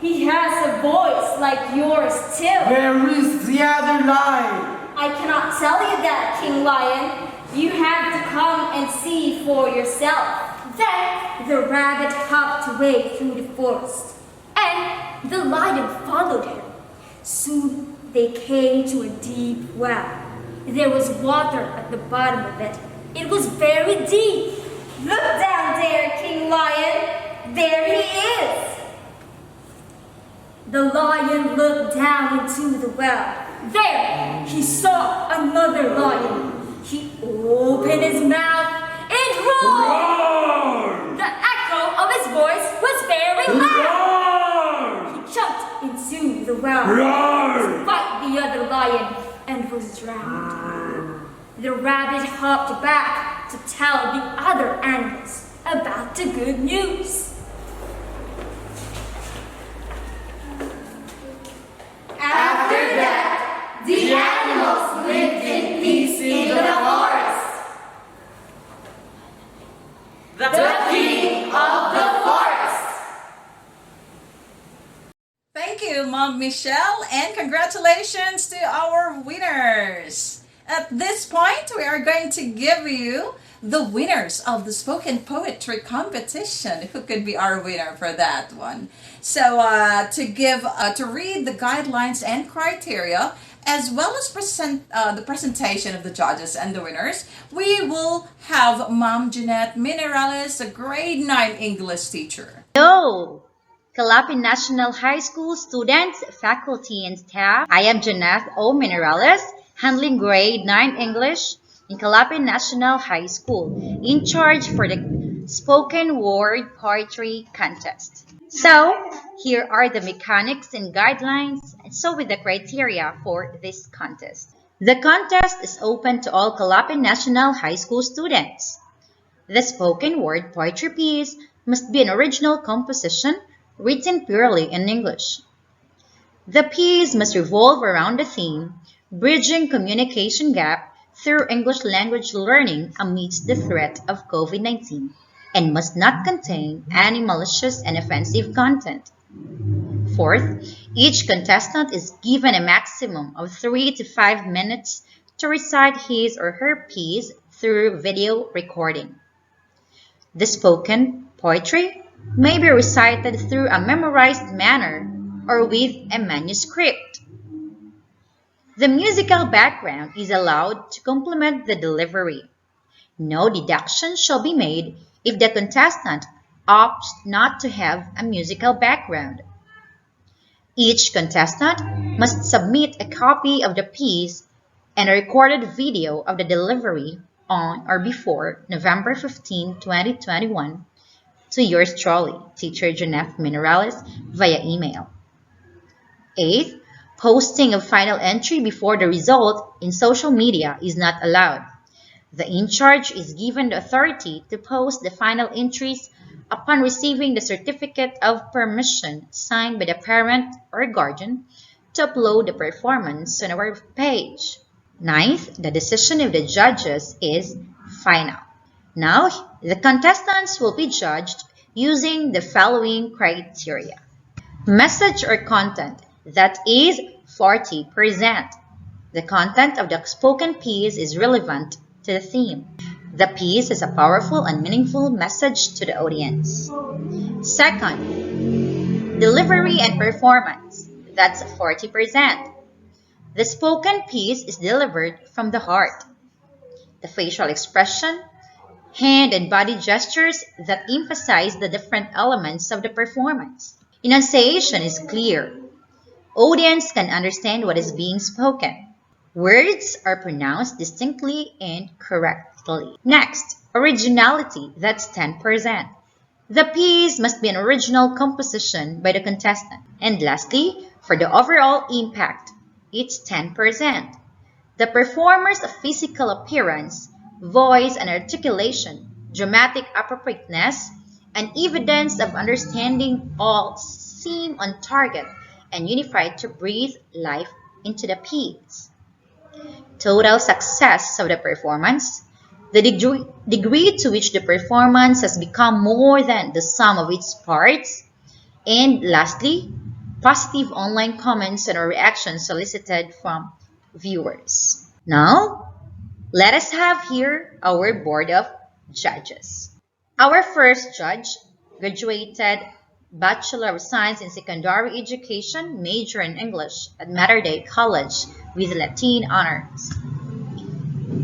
He has a voice like yours too. Where is the other lion? I cannot tell you that, King Lion. You have to come and see for yourself. Then the rabbit hopped away through the forest, and the lion followed him. Soon they came to a deep well. There was water at the bottom of it. It was very deep. Look down there, King Lion. There he is! The lion looked down into the well. There he saw another lion. He opened his mouth and roared! The echo of his voice was very loud. He jumped into the well to fight the other lion and was drowned. The rabbit hopped back to tell the other animals about the good news. After that, the animals lived in peace in the forest. The king of the forest. Thank you, Mom Michelle, and congratulations to our winners. At this point, we are going to give you the winners of the spoken poetry competition. Who could be our winner for that one? So to read the guidelines and criteria, as well as present the presentation of the judges and the winners, we will have Mom Jeanette Minerales, a grade 9 English teacher. Hello, Calapin National High School students, faculty, and staff. I am Jeanette O. Minerales, handling grade 9 English in Calapin National High School, in charge for the spoken word poetry contest. So, here are the mechanics and guidelines, and so with the criteria for this contest. The contest is open to all Calapin National High School students. The spoken word poetry piece must be an original composition written purely in English. The piece must revolve around the theme, bridging communication gap through English language learning amidst the threat of COVID-19, and must not contain any malicious and offensive content. Fourth, each contestant is given a maximum of 3 to 5 minutes to recite his or her piece through video recording. The spoken poetry may be recited through a memorized manner or with a manuscript. The musical background is allowed to complement the delivery. No deduction shall be made if the contestant opts not to have a musical background. Each contestant must submit a copy of the piece and a recorded video of the delivery on or before November 15, 2021 to yours truly, Teacher Jeanette Minerales, via email. 8th, posting of final entry before the result in social media is not allowed. The in-charge is given the authority to post the final entries upon receiving the certificate of permission signed by the parent or guardian to upload the performance on our page. 9th, the decision of the judges is final. Now, the contestants will be judged using the following criteria. Message or content that is 40%. The content of the spoken piece is relevant to the theme. The piece is a powerful and meaningful message to the audience. Second, delivery and performance. That's 40%. The spoken piece is delivered from the heart. The facial expression, hand and body gestures that emphasize the different elements of the performance. Enunciation is clear. Audience can understand what is being spoken. Words are pronounced distinctly and correctly. Next, originality, that's 10%. The piece must be an original composition by the contestant. And lastly, for the overall impact, it's 10%. The performer's physical appearance, voice and articulation, dramatic appropriateness, and evidence of understanding all seem on target and unified to breathe life into the piece. Total success of the performance, the degree to which the performance has become more than the sum of its parts, and lastly, positive online comments and reactions solicited from viewers. Now, let us have here our board of judges. Our first judge graduated Bachelor of Science in Secondary Education, major in English at Mater Dei College with Latin honors.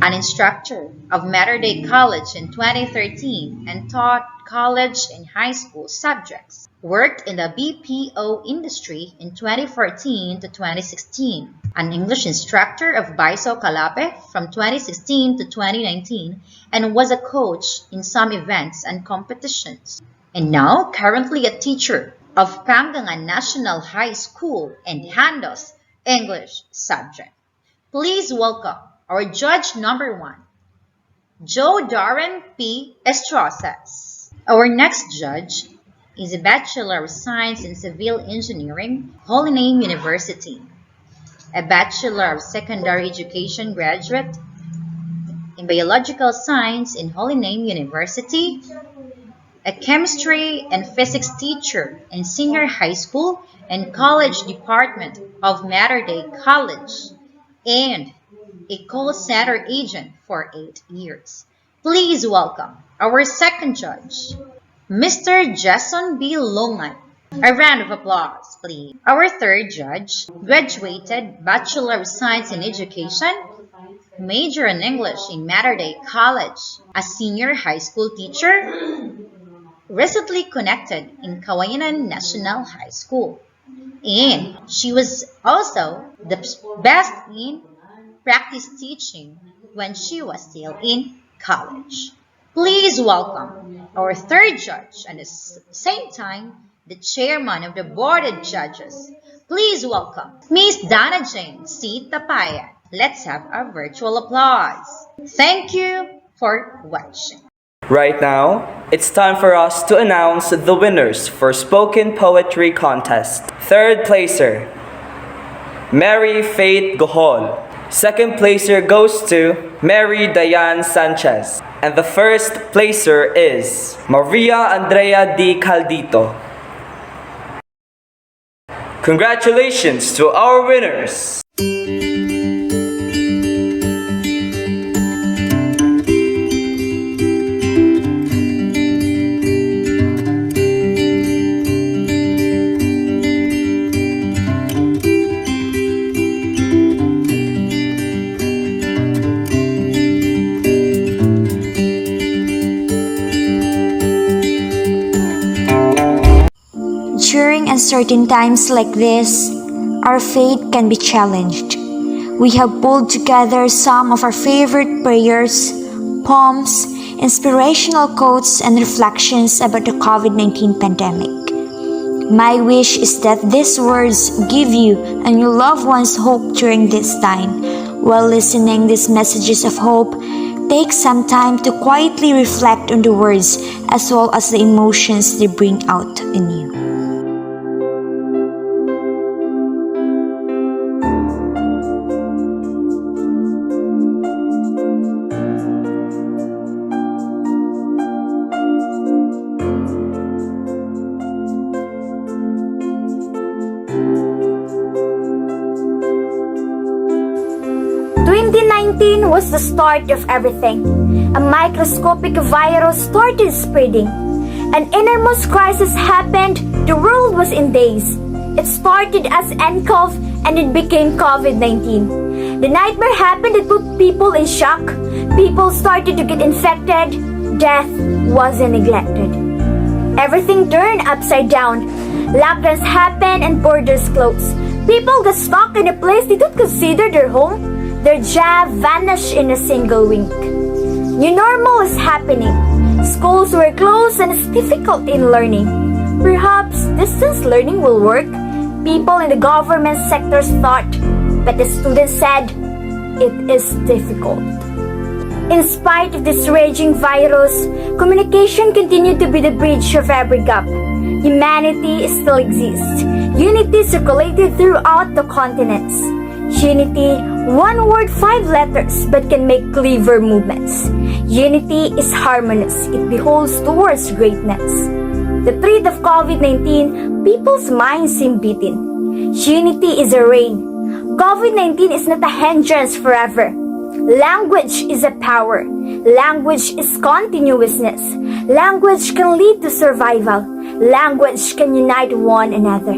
an instructor of Mater Dei College in 2013 and taught college and high school subjects. Worked in the BPO industry in 2014 to 2016. An English instructor of Baiso Calape from 2016 to 2019 and was a coach in some events and competitions. And now currently a teacher of Pangangan National High School and handles English subject. Please welcome our judge number 1, Joe Darren P. Estrosas. Our next judge is a Bachelor of Science in Civil Engineering, Holy Name University, a Bachelor of Secondary Education graduate in Biological Science in Holy Name University, a Chemistry and Physics teacher in Senior High School and College Department of Mater Dei College, and a call center agent for 8 years. Please welcome our second judge, Mr. Jason B. Longan. A round of applause, please. Our third judge graduated Bachelor of Science in Education, major in English in Mater Dei College, a senior high school teacher, recently connected in Kawayanan National High School. And she was also the best in practice teaching when she was still in college. Please welcome our third judge and at the same time, the chairman of the board of judges. Please welcome Miss Dana Jane C. Tapaya. Let's have a virtual applause. Thank you for watching. Right now, it's time for us to announce the winners for Spoken Poetry Contest. Third placer, Mary Faith Gohol. Second placer goes to Mary Diane Sanchez. And the first placer is Maria Andrea D. Caldito. Congratulations to our winners! During uncertain times like this, our faith can be challenged. We have pulled together some of our favorite prayers, poems, inspirational quotes, and reflections about the COVID-19 pandemic. My wish is that these words give you and your loved ones hope during this time. While listening these messages of hope, take some time to quietly reflect on the words as well as the emotions they bring out in you. Was the start of everything. A microscopic virus started spreading. An enormous crisis happened. The world was in daze. It started as nCoV and it became COVID-19. The nightmare happened that put people in shock. People started to get infected. Death wasn't neglected. Everything turned upside down. Lockdowns happened and borders closed. People got stuck in a place they don't consider their home. Their job vanished in a single wink. New normal is happening. Schools were closed and it's difficult in learning. Perhaps distance learning will work. People in the government sectors thought, but the students said it is difficult. In spite of this raging virus, communication continued to be the bridge of every gap. Humanity still exists. Unity circulated throughout the continents. Unity, one word, 5 letters, but can make clever movements. Unity is harmonious. It beholds towards greatness. The threat of COVID-19, people's minds seem beaten. Unity is a rain. COVID-19 is not a hindrance forever. Language is a power. Language is continuousness. Language can lead to survival. Language can unite one another.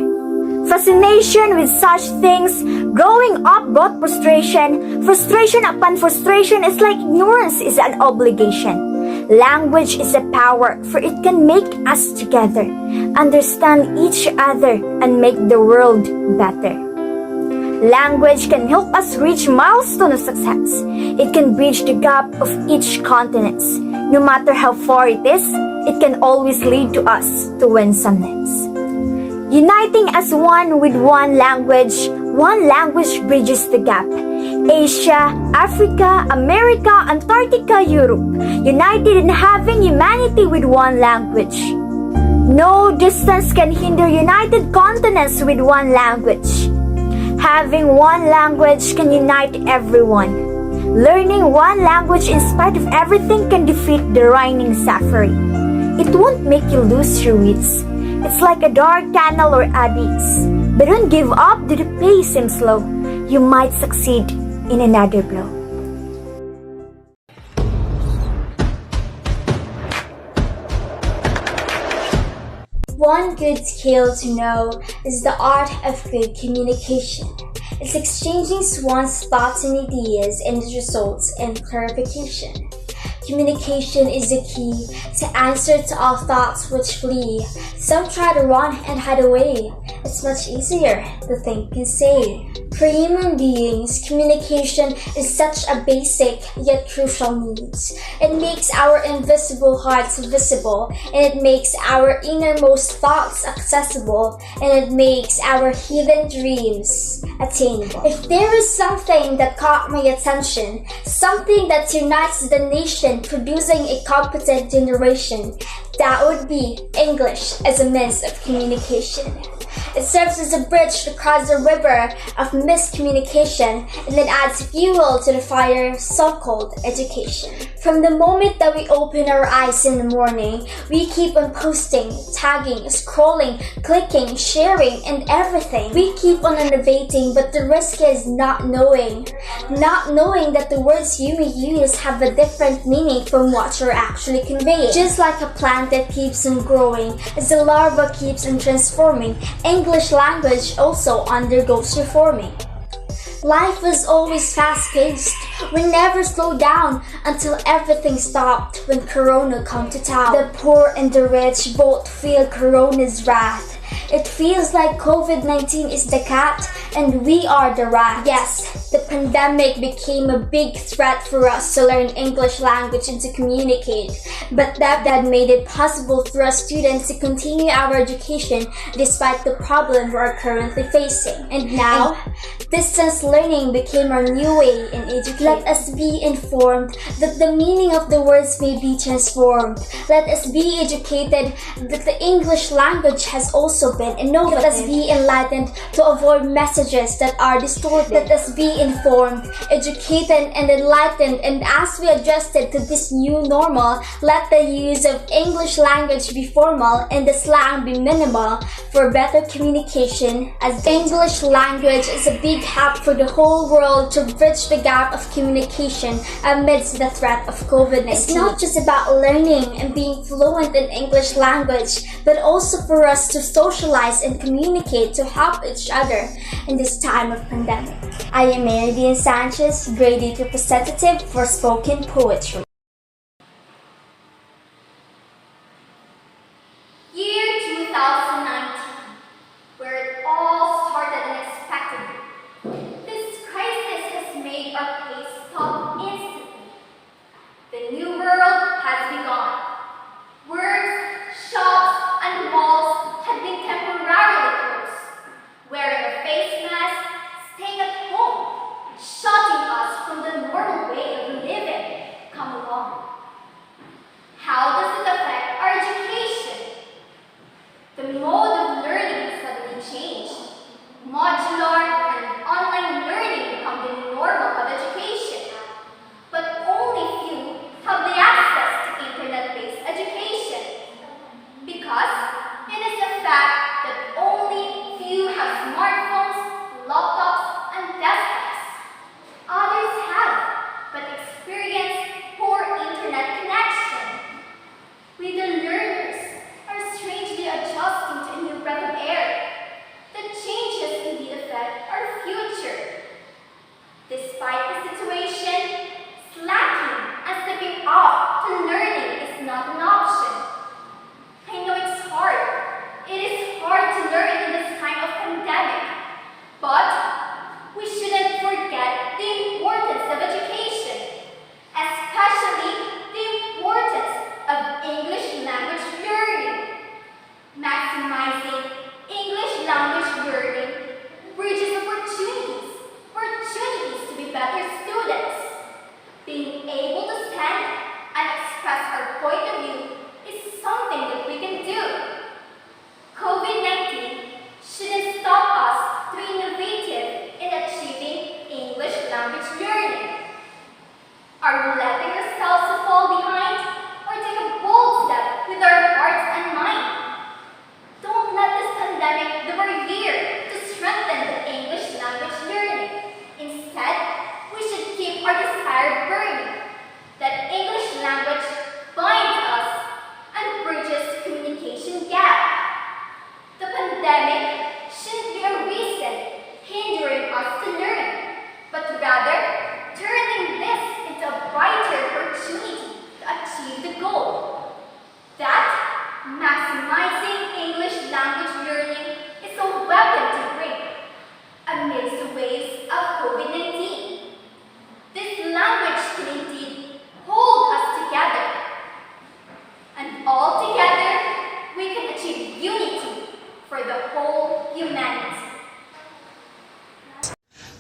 Fascination with such things growing up brought frustration. Frustration upon frustration is like ignorance is an obligation. Language is a power, for it can make us together, understand each other, and make the world better. Language can help us reach milestone of success. It can bridge the gap of each continent. No matter how far it is, it can always lead to us to winsomeness. Uniting as one with one language bridges the gap. Asia, Africa, America, Antarctica, Europe, united in having humanity with one language. No distance can hinder united continents with one language. Having one language can unite everyone. Learning one language in spite of everything can defeat the reigning suffering. It won't make you lose your wits. It's like a dark tunnel or abyss. But don't give up though the pace seems slow. You might succeed in another blow. One good skill to know is the art of good communication. It's exchanging one's thoughts and ideas and it results in clarification. Communication is the key to answer to all thoughts which flee. Some try to run and hide away. It's much easier to think and say. For human beings, communication is such a basic yet crucial need. It makes our invisible hearts visible, and it makes our innermost thoughts accessible, and it makes our hidden dreams attainable. If there is something that caught my attention, something that unites the nation producing a competent generation, that would be English as a means of communication. It serves as a bridge to cross the river of miscommunication and it adds fuel to the fire so-called education. From the moment that we open our eyes in the morning, we keep on posting, tagging, scrolling, clicking, sharing, and everything. We keep on innovating, but the risk is not knowing. Not knowing that the words you may use have a different meaning from what you're actually conveying. Just like a plant that keeps on growing, as the larva keeps on transforming, English language also undergoes reforming. Life was always fast-paced. We never slowed down until everything stopped when Corona come to town. The poor and the rich both feel Corona's wrath. It feels like COVID-19 is the cat and we are the rat. Yes, the pandemic became a big threat for us to learn English language and to communicate. But that made it possible for us students to continue our education despite the problem we are currently facing. And now, distance learning became our new way in education. Let us be informed that the meaning of the words may be transformed. Let us be educated that the English language has also been innovative. Let us be enlightened to avoid messages that are distorted. Let us be informed, educated, and enlightened, and as we adjusted to this new normal, let the use of English language be formal and the slang be minimal for better communication, as English language is a big help for the whole world to bridge the gap of communication amidst the threat of COVID-19. It's not just about learning and being fluent in English language, but also for us to socialize and communicate to help each other in this time of pandemic. I am Meridian Sanchez, grade 8 representative for spoken poetry. Year 2019, where it all started unexpectedly. This crisis has made our pace stop instantly. The new world has begun. Works, shops, and malls have been temporarily closed. Wearing a face mask, staying at home, shutting us from the normal way of living, come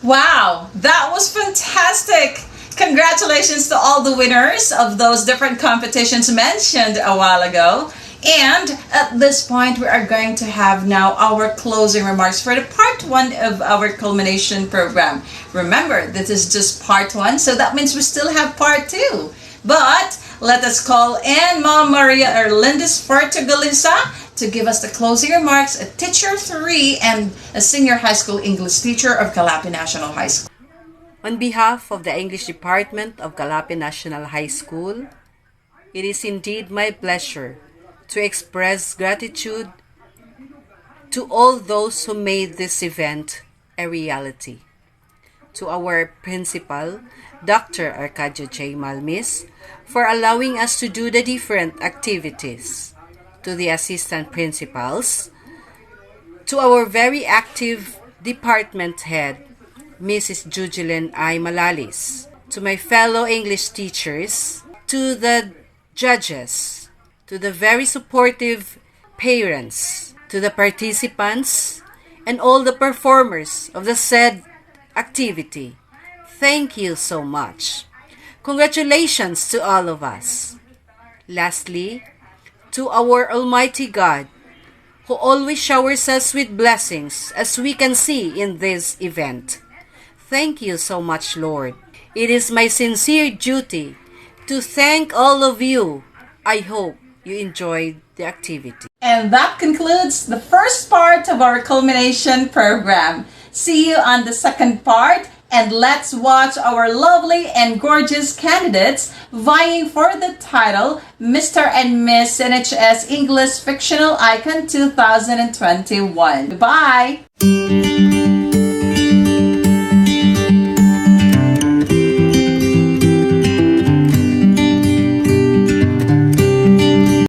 Wow, that was fantastic! Congratulations to all the winners of those different competitions mentioned a while ago. And at this point, we are going to have now our closing remarks for the part 1 of our culmination program. Remember, this is just part 1, so that means we still have part 2. But let us call in Mom Maria Erlindis Portugalisa to give us the closing remarks, a teacher 3 and a senior high school English teacher of Calapi National High School. On behalf of the English Department of Calapi National High School, it is indeed my pleasure to express gratitude to all those who made this event a reality. To our principal, Dr. Arcadio J. Malmis, for allowing us to do the different activities. To the assistant principals, to our very active department head, Mrs. Jujilin I. Malalis, to my fellow English teachers, to the judges, to the very supportive parents, to the participants, and all the performers of the said activity. Thank you so much. Congratulations to all of us. Lastly, to our Almighty God, who always showers us with blessings, as we can see in this event. Thank you so much, Lord. It is my sincere duty to thank all of you. I hope you enjoyed the activity. And that concludes the first part of our culmination program. See you on the second part, and let's watch our lovely and gorgeous candidates vying for the title Mr. and Miss Cnhs English Fictional Icon 2021. Goodbye!